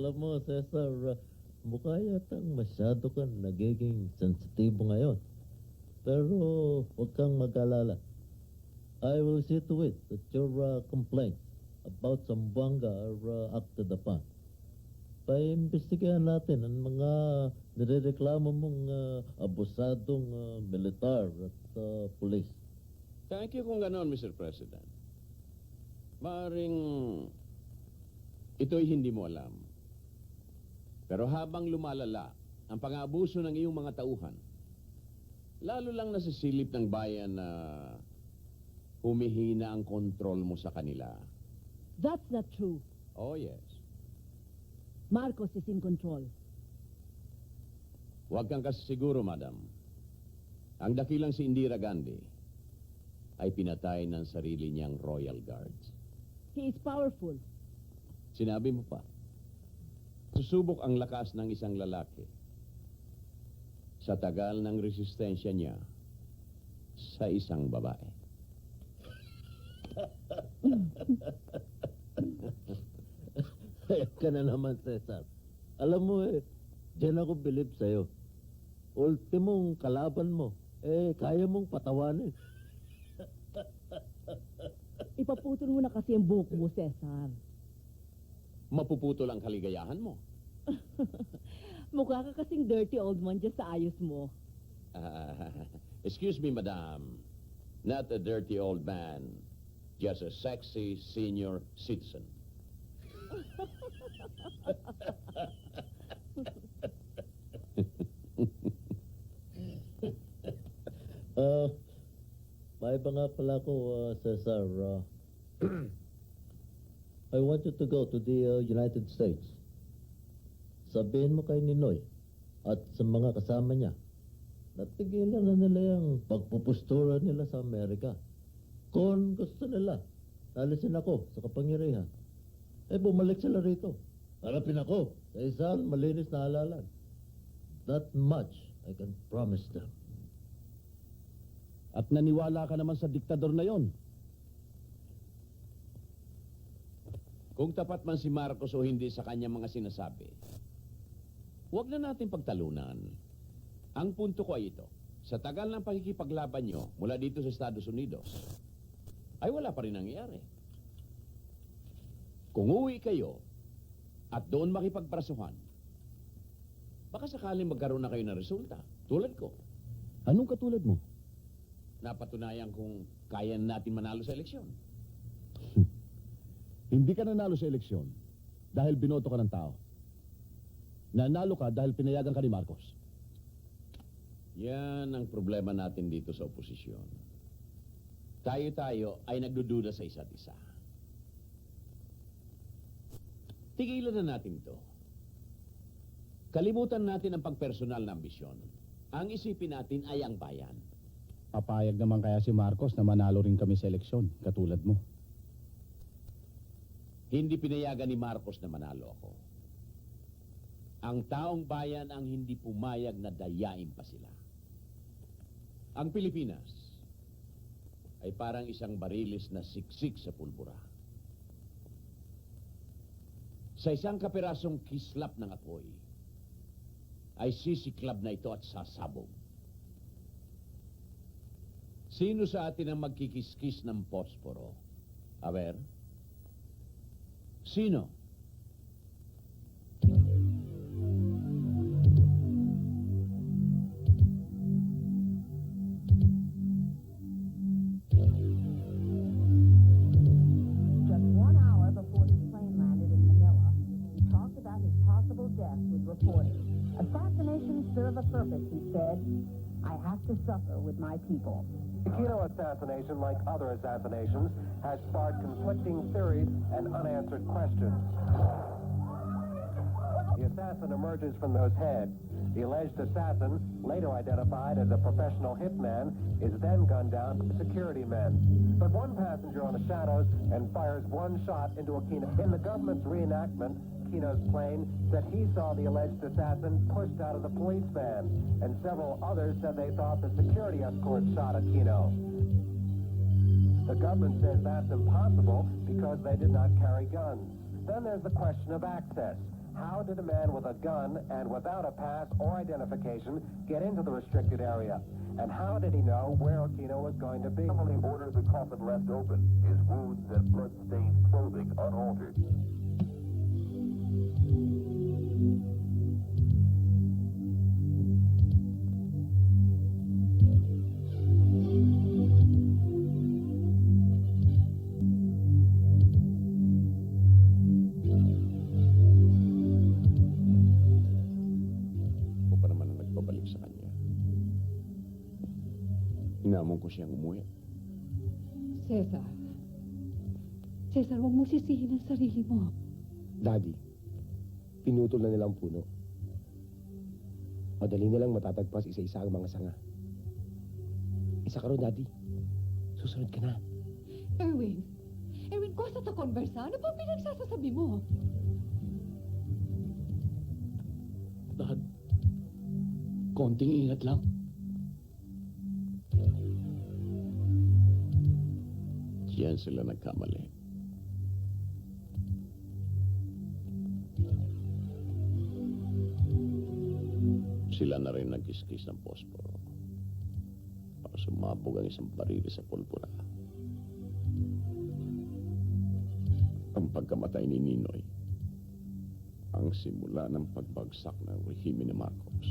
Alam mo, Cesar, mukha yatang masyado kang nagiging sensitibo ngayon. Pero huwag kang mag-alala. I will see to it that your complaints about Zamboanga are acted upon. Paimbestigahan natin ang mga nirereklamo mong abusadong militar at pulis. Thank you kung ganon, Mr. President. Maaring ito'y hindi mo alam. Pero habang lumalala ang pang-aabuso ng iyong mga tauhan, lalo lang nasisilip ng bayan na humihina ang kontrol mo sa kanila. That's not true. Oh, yes. Marcos is in control. Huwag kang siguro, madam. Ang dakilang si Indira Gandhi ay pinatay ng sarili niyang Royal Guards. He is powerful. Sinabi mo pa, susubok ang lakas ng isang lalaki sa tagal ng resistensya niya sa isang babae. Kaya ka na naman, Cesar. Alam mo diyan ako bilib sa'yo. Ultimong kalaban mo, kaya mong patawanin. Ipaputol mo na kasi ang buhok mo, Cesar. Mapuputol ang kaligayahan mo. Mukha ka kasing dirty old man dyan sa ayos mo. Excuse me, madam. Not a dirty old man. Just a sexy senior citizen. May iba nga pala ako, Cesar. I want you to go to the United States. Sabihin mo kay Ninoy at sa mga kasama niya, natigilan na nila yung pagpupustura nila sa Amerika. Kung gusto nila, nalisin ako sa kapangyarihan. Bumalik sila rito. Harapin ako sa isang malinis na halalan. That much I can promise them. At naniwala ka naman sa diktador na yon. Kung tapat man si Marcos o hindi sa kanyang mga sinasabi, huwag na natin pagtalunan. Ang punto ko ay ito. Sa tagal ng pakikipaglaban nyo mula dito sa Estados Unidos, ay wala pa rin nangyayari. Kung uwi kayo at doon makipagprasuhan, baka sakaling magkaroon na kayo ng resulta. Tulad ko. Anong katulad mo? Napatunayan kung kaya natin manalo sa eleksyon. Hindi ka nanalo sa eleksyon dahil binoto ka ng tao. Nanalo ka dahil pinayagan ka ni Marcos. Yan ang problema natin dito sa oposisyon. Tayo-tayo ay nagdududa sa isa't isa. Tigilan na natin to. Kalimutan natin ang pagpersonal na ambisyon. Ang isipin natin ay ang bayan. Papayag naman kaya si Marcos na manalo rin kami sa eleksyon, katulad mo. Hindi pinayagan ni Marcos na manalo ako. Ang taong bayan ang hindi pumayag na dayain pa sila. Ang Pilipinas ay parang isang barilis na siksik sa pulbura. Sa isang kapirasong kislap ng apoy, ay sisiklab na ito at sasabog. Sino sa atin ang magkikiskis ng posporo? Aber? Sino? Just 1 hour before his plane landed in Manila, he talked about his possible death with reporters. Assassinations serve a purpose, he said. I have to suffer with my people. The Aquino assassination, like other assassinations, has sparked conflicting theories and unanswered questions. The assassin emerges from those heads. The alleged assassin, later identified as a professional hitman, is then gunned down by security men. But one passenger on the shadows and fires one shot into Aquino. In the government's reenactment, Aquino's plane said he saw the alleged assassin pushed out of the police van, and several others said they thought the security escort shot Aquino. The government says that's impossible because they did not carry guns. Then there's the question of access. How did a man with a gun and without a pass or identification get into the restricted area? And how did he know where Aquino was going to be? Family ordered the coffin left open, his wounds and blood-stained clothing unaltered. Ako pa naman ang nagpabalik sa kanya. Hinamon ko siyang umuwi. Cesar. Cesar, huwag mo sisihin ang sarili mo. Daddy, pinutol na nilang puno. Madali nilang matatagpas isa-isa ang mga sanga. Isa ka ron, Daddy. Susunod ka na. Erwin, kosa ta konversa. Ano ba pinagsasasabi mo? Dad, konting ingat lang. Diyan sila nagkamali. Sila na rin nagkiskis ng posporo para sumabog ang isang barili sa pulpura. Ang pagkamatay ni Ninoy ang simula ng pagbagsak ng rehime ni Marcos.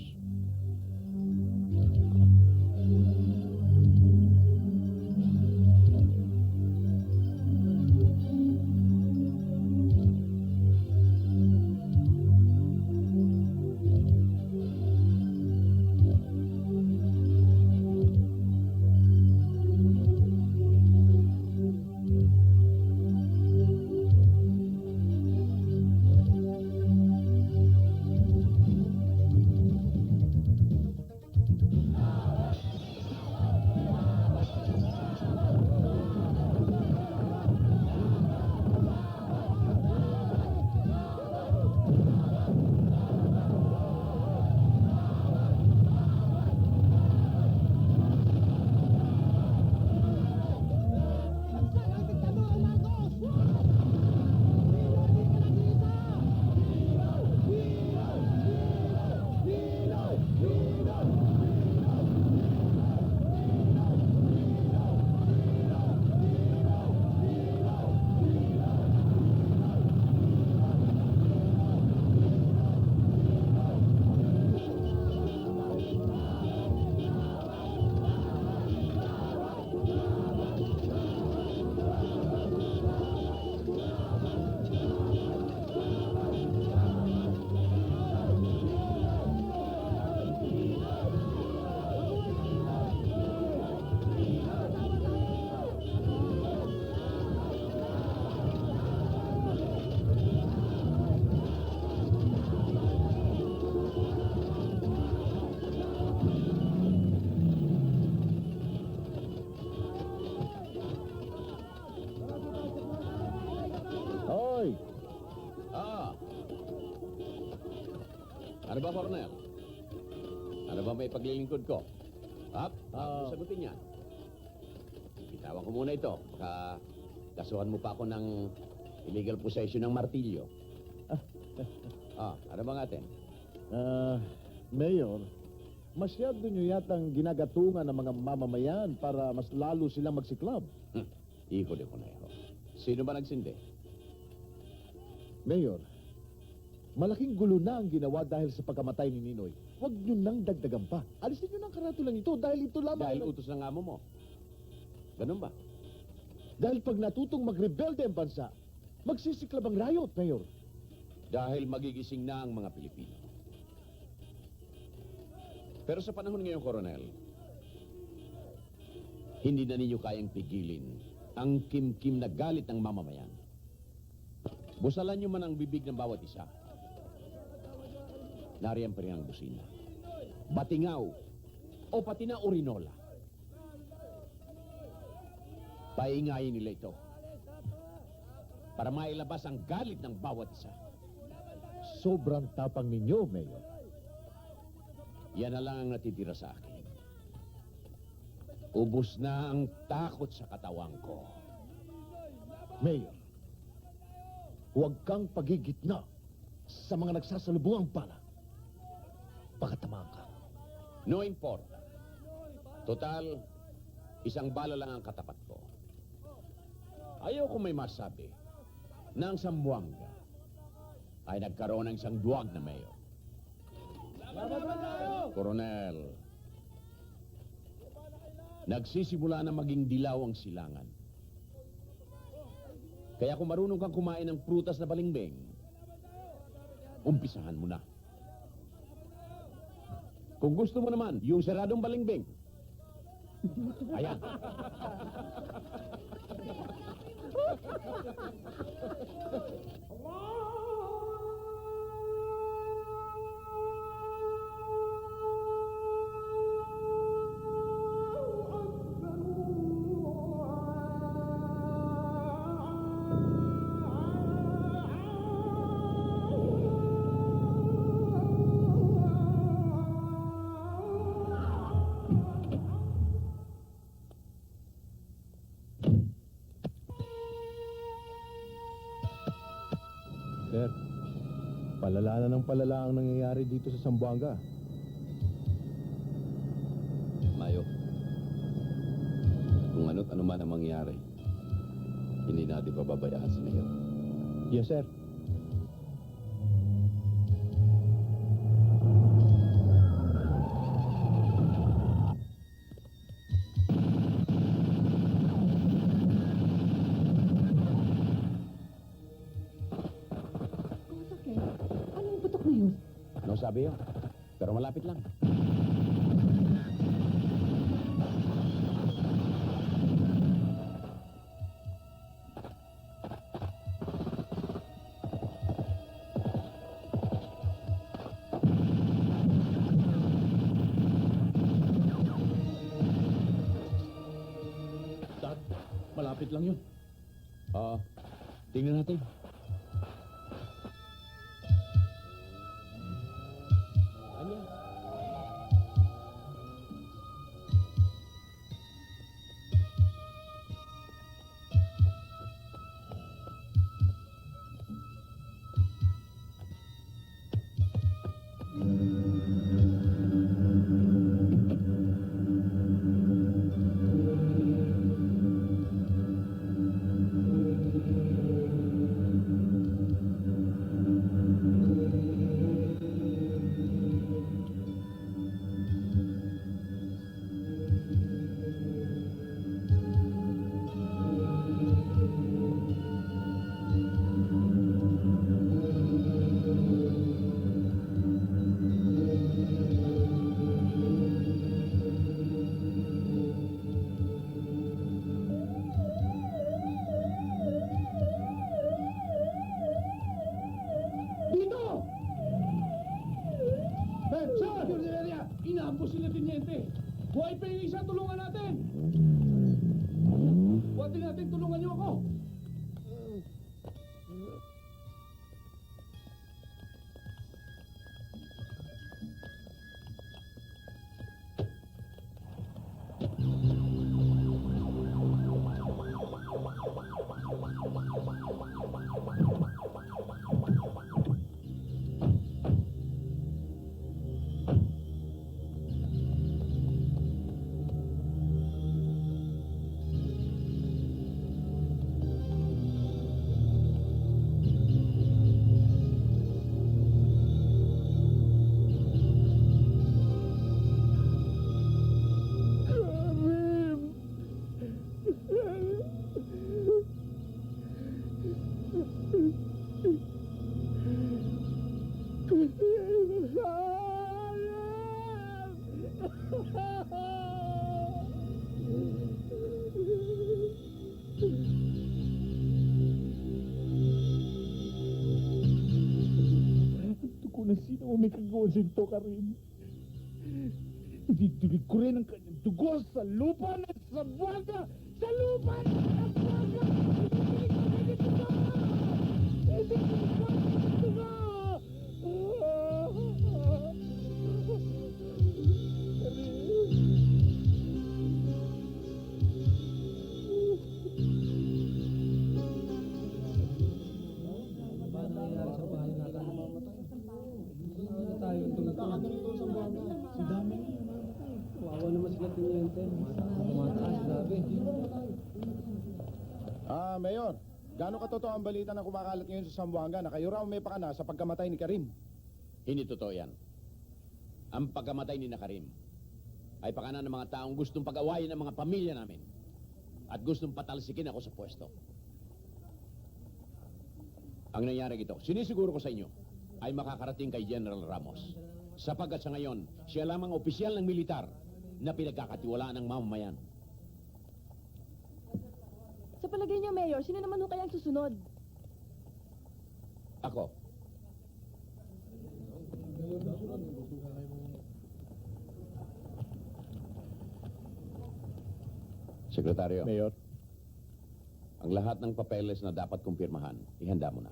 Hoy! Ano ba, Cornel? Ano ba may paglilingkod ko? Bago sagutin yan. Bitawan ko muna ito. Baka kasuhan mo pa ako ng illegal possession ng martilyo. Ano ba natin? Mayor, masyado nyo yatang ginagatungan ng mga mamamayan para mas lalo silang magsiklab. Hijo de Conejo. Sino ba nagsindi? Mayor, malaking gulo na ang ginawa dahil sa pagkamatay ni Ninoy. Huwag nyo nang dagdagan pa. Alisin nyo ng karatulang ito dahil ito lamang... Dahil utos ng amo mo. Ganun ba? Dahil pag natutong magrebelde ang bansa, magsisiklab ang riot, Mayor. Dahil magigising na ang mga Pilipino. Pero sa panahon ngayon, Coronel, hindi na ninyo kayang pigilin ang kimkim na galit ng mamamayan. Busalan nyo man ang bibig ng bawat isa. Nariyan pa rin ang busina. Batingaw o pati na urinola. Paingayin nila ito para mailabas ang galit ng bawat isa. Sobrang tapang ninyo, Mayor. Yan na lang ang natitira sa akin. Ubus na ang takot sa katawan ko. Mayor, huwag kang pagigitna sa mga nagsasalubungang bala. Pakatamaan ka. No importa. Total, isang bala lang ang katapat ko. Ayaw ko may masabi na ang Zamboanga ay nagkaroon ng isang duwag na mayor. Coronel, nagsisimula na maging dilaw ang silangan. Kaya kung marunong kang kumain ng prutas na balingbing, umpisahan mo na. Kung gusto mo naman, yung saradong balingbing. Ayan. Sir, palala na ng palala ang nangyayari dito sa Zamboanga. Mayo, kung ano't ano man ang mangyari, hindi natin pababayaan si Mayor. Yes, sir. Masakit. Anong putok na yun? No sabi yun, pero malapit lang. Dad, malapit lang yun. Tingnan natin. Ano? Dito! Ben, sir! Inaambos sila tinyente. Buhay pa yung isa, tulungan natin! Huwag din natin tulungan niyo ako! may kagawasin to, Karim. Didilig ko rin ang kanyang dugo sa lupa ng Zamboanga! Sa lupa ng Zamboanga! Didilig ko rin ito ba? Didilig ko rin ito ba? Mayor, gaano katotoo ang balita na kumakalat ngayon sa Zamboanga na kayo raw may pakana sa pagkamatay ni Karim? Hindi totoo yan. Ang pagkamatay ni Karim ay pakana ng mga taong gustong pag-awayin ng mga pamilya namin at gustong patalsikin ako sa pwesto. Ang nangyari ito, sinisiguro ko sa inyo, ay makakarating kay General Ramos. Sapagkat sa ngayon, siya lamang opisyal ng militar na pinagkakatiwalaan ng mamamayan. Sa palagay niyo, Mayor, sino naman ho kaya ang susunod? Ako. Sekretaryo. Mayor, ang lahat ng papeles na dapat kumpirmahan, ihanda mo na.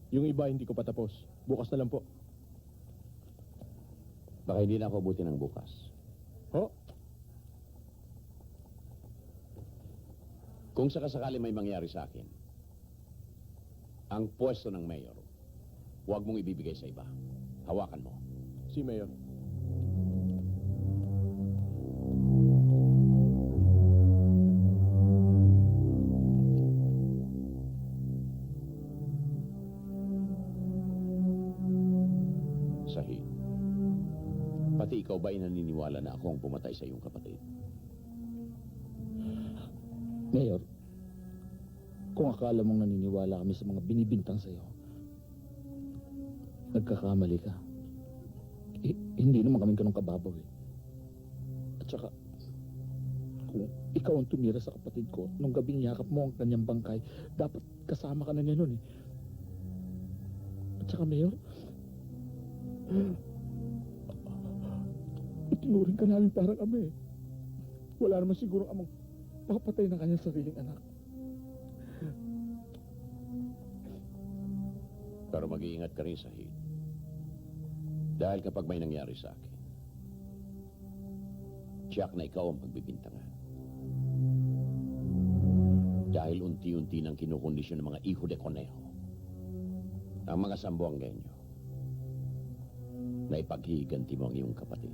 yung iba hindi ko patapos. Bukas na lang po. Baka hindi na ako abutin ng bukas. Ho? Kung sakasakali may mangyari sa akin, ang pwesto ng mayor, huwag mong ibibigay sa iba. Hawakan mo. Si Mayor. Sahid, pati ikaw ba ay naniniwala na ako ang pumatay sa iyong kapatid? Mayor, kung akala mong naniniwala kami sa mga binibintang sa'yo, nagkakamali ka. Hindi naman kami ganun kababaw eh. At saka, kung ikaw ang tumira sa kapatid ko, nung gabing yakap mo ang kanyang bangkay, dapat kasama ka na niya nun eh. At saka, Mayor, itinuring ka namin parang ama eh. Wala naman siguro amang makapatay ng kanyang sariling anak. Pero mag-iingat ka rin, Sahid. Dahil kapag may nangyari sa akin, tiyak na ikaw ang pagbibintangan. Dahil unti-unti nang kinukondisyon ng mga iho de conejo, ang mga Zamboangueño, na ipaghihiganti mo ang iyong kapatid.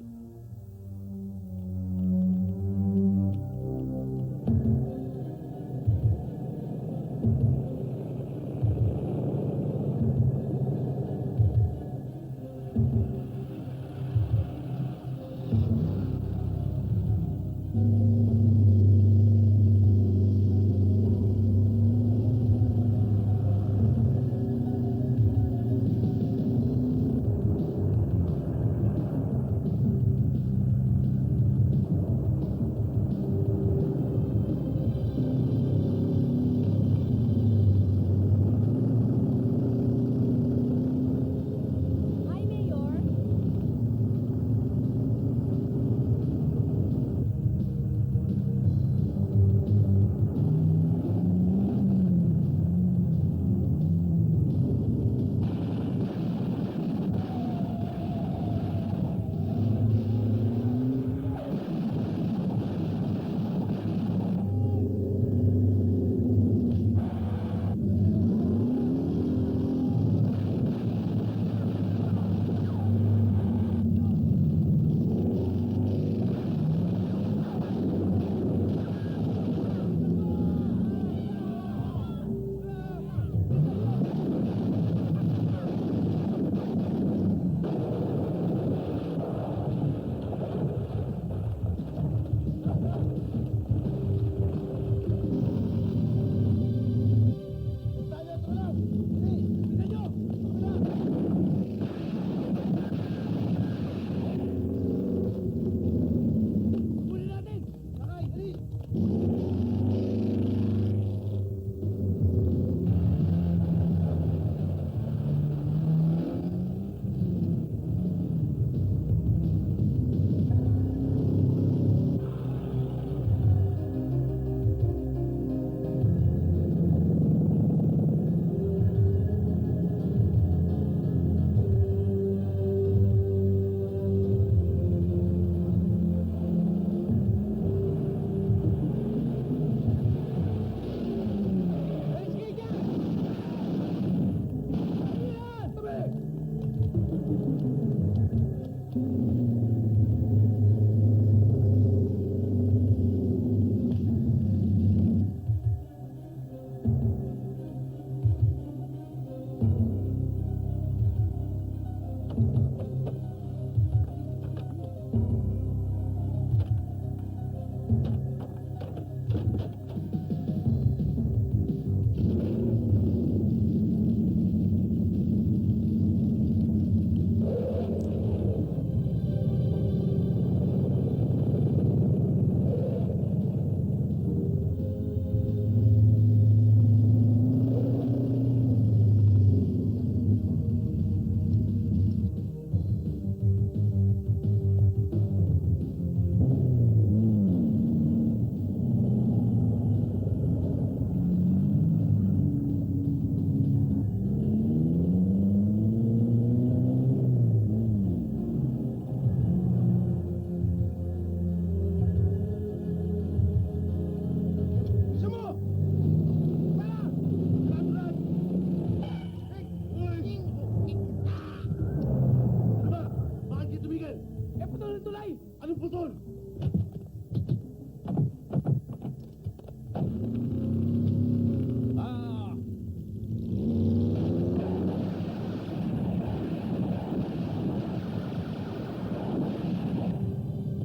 Anong putol?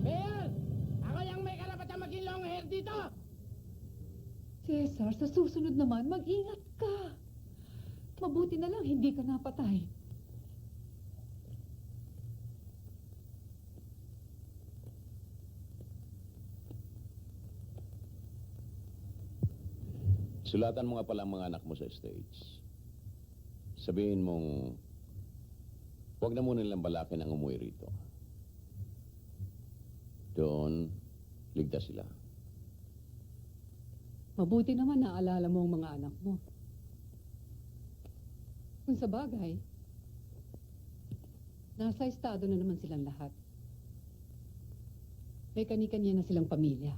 Mayor! Ako yung may karapatan maging long hair dito! Cesar, sa susunod naman, mag-ingat ka. Mabuti na lang hindi ka napatay. Sulatan mo nga pala ang mga anak mo sa States. Sabihin mong, huwag na muna nilang balakin ang umuwi rito. Doon, ligtas sila. Mabuti naman naalala mo ang mga anak mo. Kung sa bagay, nasa estado na naman silang lahat. May kani-kanya na silang pamilya.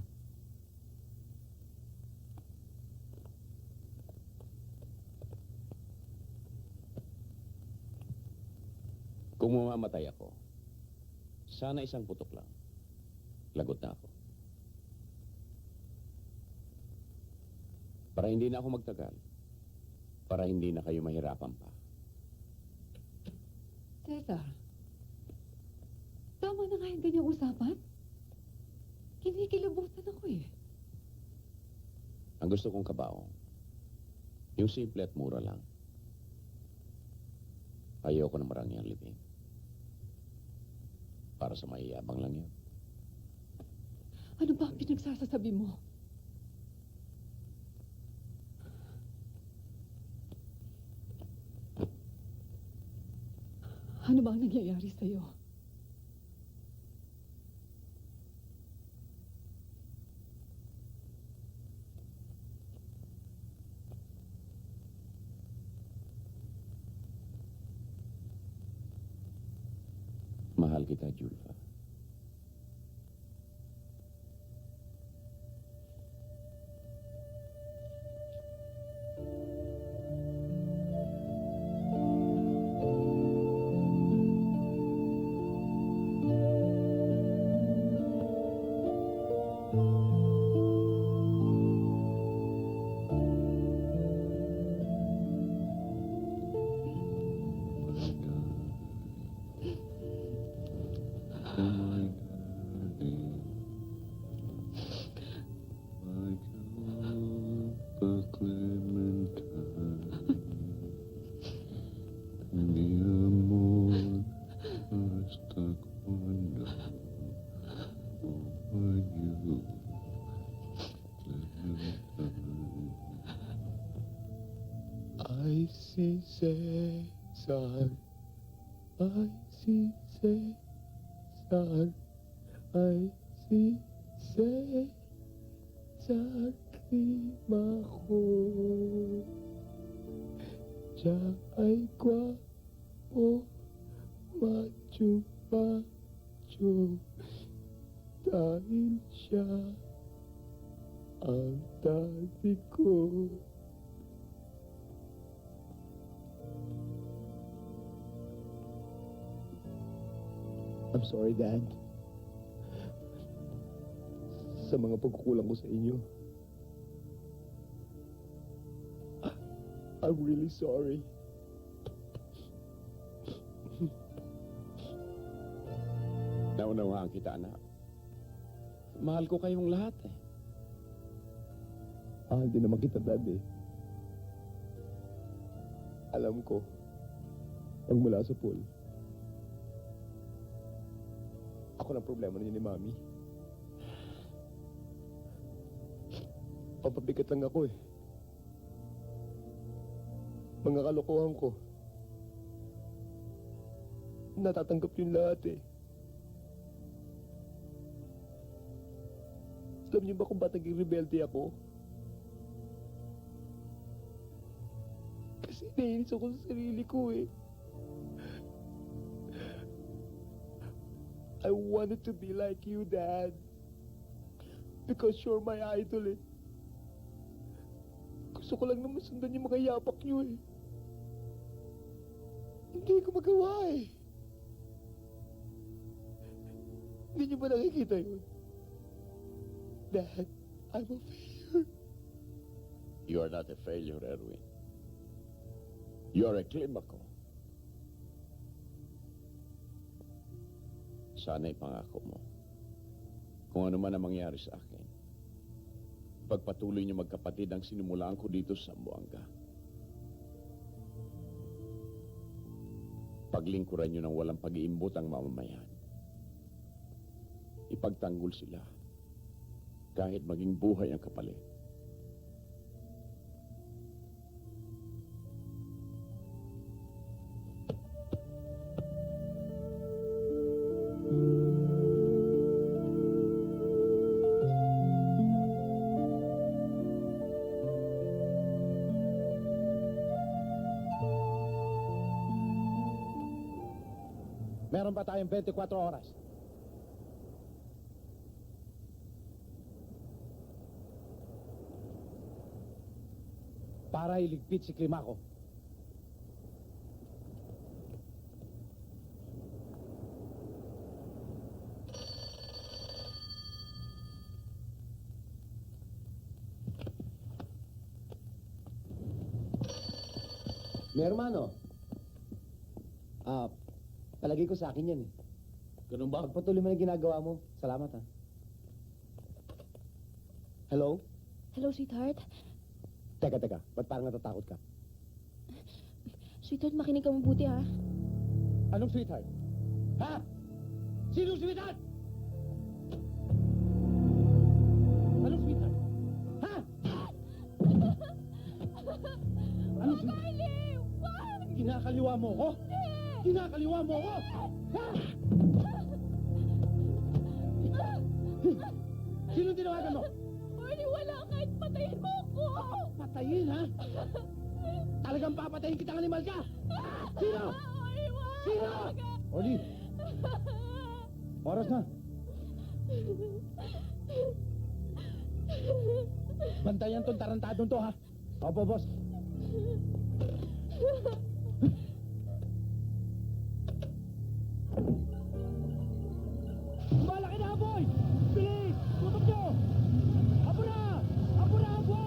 Kung mamamatay ako, sana isang putok lang. Lagot na ako. Para hindi na ako magtagal. Para hindi na kayo mahirapan pa. Cesar, tama na nga yung ganyang usapan. Kinikilabutan ako eh. Ang gusto kong kabaong, yung simple at mura lang. Ayoko na marangyang libing. Para sa mayayabang lang yun. Ano ba ang pinagsasasabi mo? Ano ba ang nangyayari sa'yo? Mahal kita, Julfa. I see Cesar. I see Cesar. I see Cesar Climaco. Siya ay guwapo, macho. Dahil siya ang daddy ko. I'm sorry, Dad. Sa mga pagkukulang ko sa inyo. I'm really sorry. Naunawaan kita, anak. Mahal ko kayong lahat eh. Mahal din naman kita, Daddy. Alam ko, pagmula sa pool, ako ng problema niya ni Mami. Papabigat lang ako eh. Mga kalokohan ko. Natatanggap yung lahat eh. Alam niyo ba kung ba't naging rebelde ako? Kasi nainis ako sa sarili ko eh. I wanted to be like you, Dad. Because you're my idol eh. Gusto ko lang naman sundan yung mga yapak niyo eh. Hindi ko magawa eh. Hindi niyo ba nakikita yun? Dad, I'm a failure. You are not a failure, Erwin. You are a Climaco. Sana'y pangako mo. Kung ano man ang mangyari sa akin, pagpatuloy niyo magkapatid ang sinimulaan ko dito sa Zamboanga. Paglingkuran niyo ng walang pag-iimbot ang mamamayan. Ipagtanggol sila kahit maging buhay ang kapalit. Meron pa tayong 24 oras. Para iligpit si Climaco. Mi hermano. Palagay ko sa akin yan eh. Ganun ba? Pagpatuloy mo na ginagawa mo. Salamat ha. Hello? Hello, sweetheart. Teka. Ba't parang natatakot ka? Sweetheart, makinig ka mabuti ha. Anong sweetheart? Ha? Sinong sweetheart? Anong sweetheart? Ha? Anong sweetheart? Kinakaliwa mo ko? Kinakaliwa mo ko? Ha? Sinong tinawagan mo? Marley, wala kahit patayin mo ko! Patayin, ha? Talagang papatayin kitang animal ka? Sino? Sino? Oli! Oras na. Bantayan tong tarantadong to, ha? Opo, boss. Malaki na, boy! Bilis! Tutok nyo! Apo na! Apo na, apo!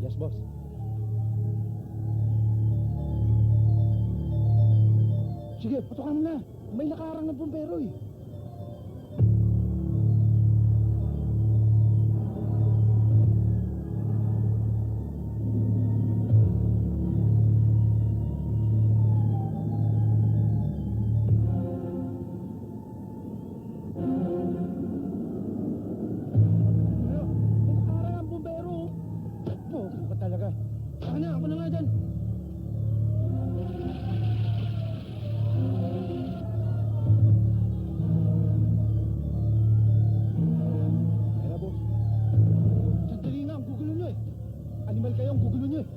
Yes, boss. Sige, patukan mo na. May nakaharang ng bumbero eh. Nakaharang ang bumbero. Bobo ka talaga. Saka na, ako na nga dyan. Kaya boss, sandali nga, ang gugulo nyo eh. Animal kayo, ang gugulo nyo eh.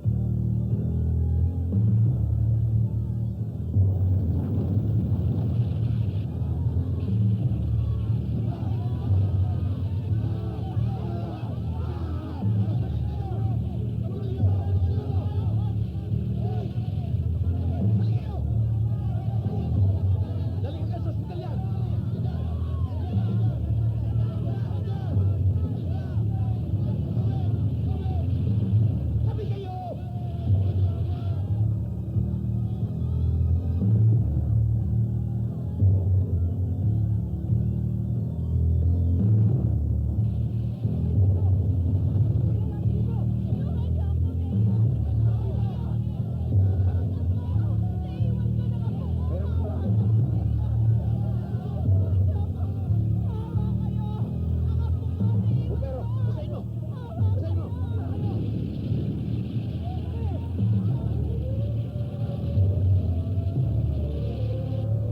Dali ka sa hospital yan! Sabi kayo! Bumbero, basahin mo! Basahin mo!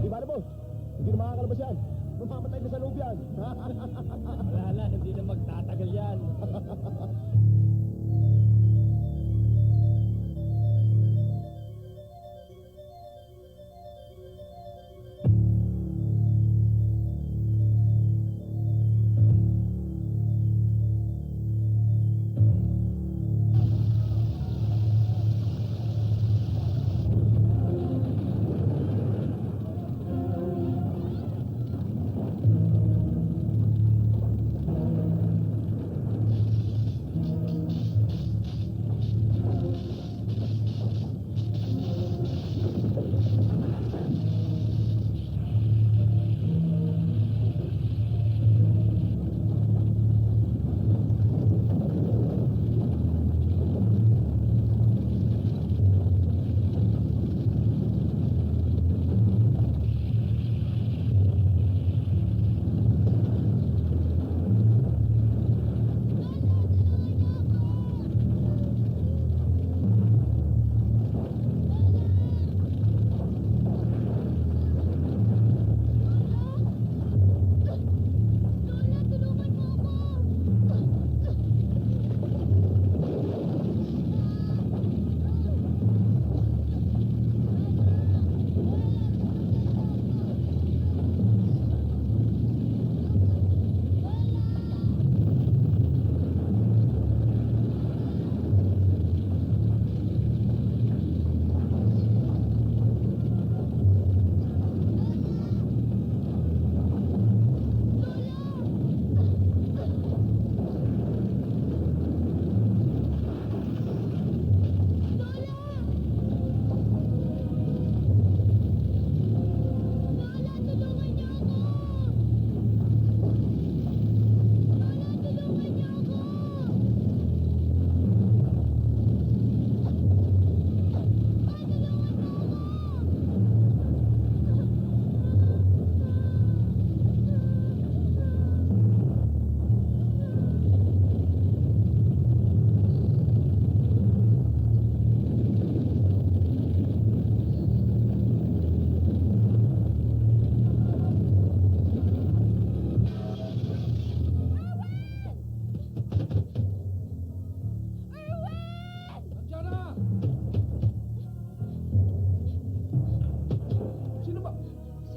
Di ba na, boss? Hindi na makakalabas yan. Mamamatay na sa loob yan. Wala na, hindi na magtatagal yan.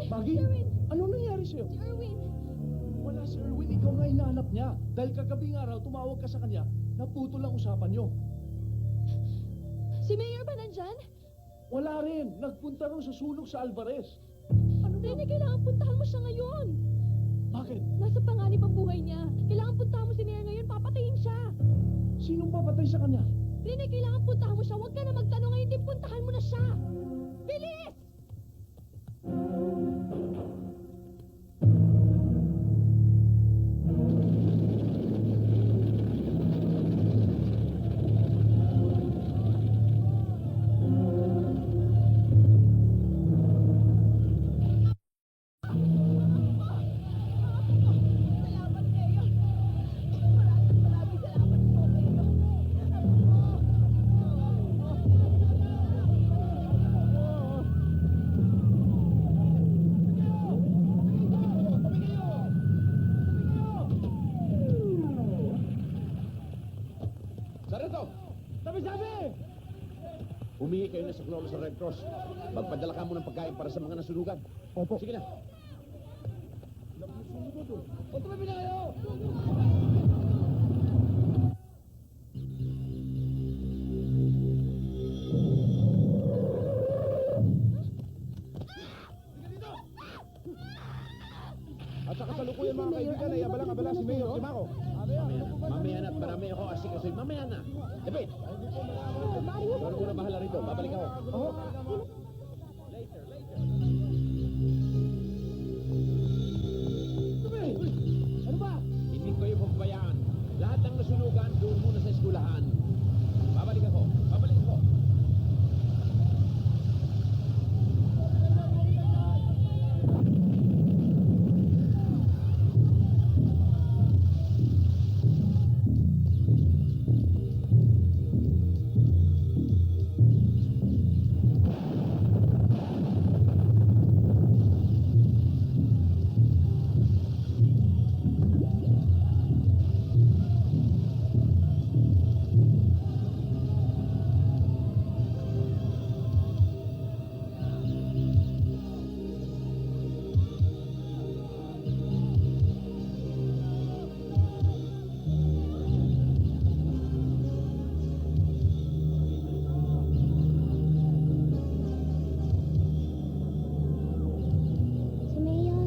Maggie, ano nangyari sa'yo? Si Erwin! Wala si Erwin, ikaw nga hinahanap niya. Dahil kagabing araw, tumawag ka sa kanya, naputol ang usapan niyo. Si Mayor ba nandyan? Wala rin, nagpunta rin sa sulok sa Alvarez. Rene, kailangan puntahan mo siya ngayon. Bakit? Nasa panganib ang buhay niya. Kailangan puntahan mo si Mayor ngayon, papatayin siya. Sinong papatay sa kanya? Linay, kailangan puntahan mo siya. Huwag ka na magtanong ngayon, din puntahan mo na siya. Bilis! Sarito! Sabi-sabi! Humingi kayo na sa Clolo sa Red Cross. Magpadala ka mo ng pagkain para sa mga nasunugan. Opo. Sige na. O, tumabi na kayo! At sa kasalukuyan mga kaibigan ay abalang-abala si Mayor Timaco. Mamaya na, marami ako asikasoy. Mamaya na. David! Ikaw na muna bahala rito. Babalik ako. Ano ba? Hindi ko yung pabayaan. Lahat ng nasunugan, doon muna sa eskulahan. Babalik ako. Babalik ako. Si Mayor.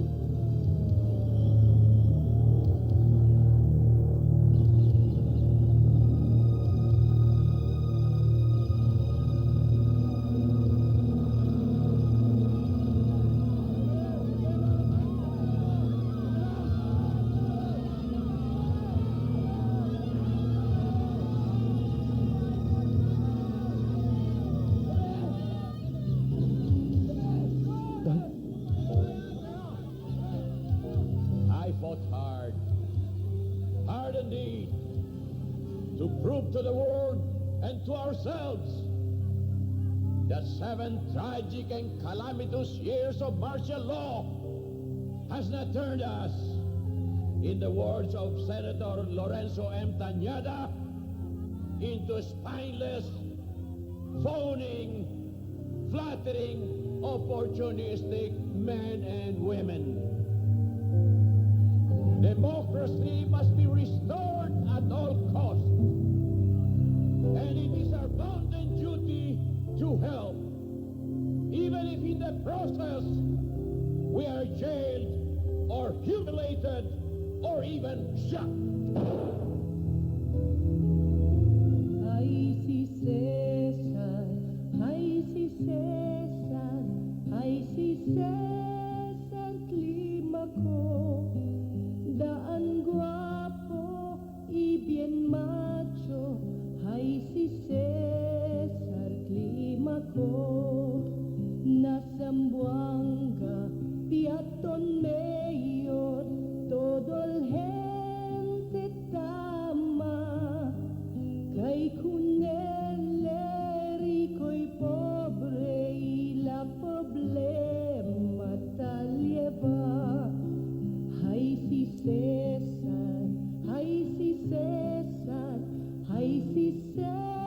I fought hard. Hard indeed. To prove to the world and to ourselves that 7 tragic and calamitous years of martial law has not turned us, in the words of Senator Lorenzo M. Tañada, into spineless, phoning, flattering, opportunistic men and women. Democracy must be restored at all costs. And it is our bounden duty to help, even if in the process we are jailed or humiliated or even shot. Ay, si Cesar, ay, si Cesar, ay, si Cesar Climaco. Daan guapo y bien macho, ay, si Cesar Climaco. Nasambuanga, Piaton Mayor, todo el gente tama. Kay kunele, rico y pobre, y la problema tal lleva. Ay, si Cesar, ay, si Cesar, ay, si Cesar.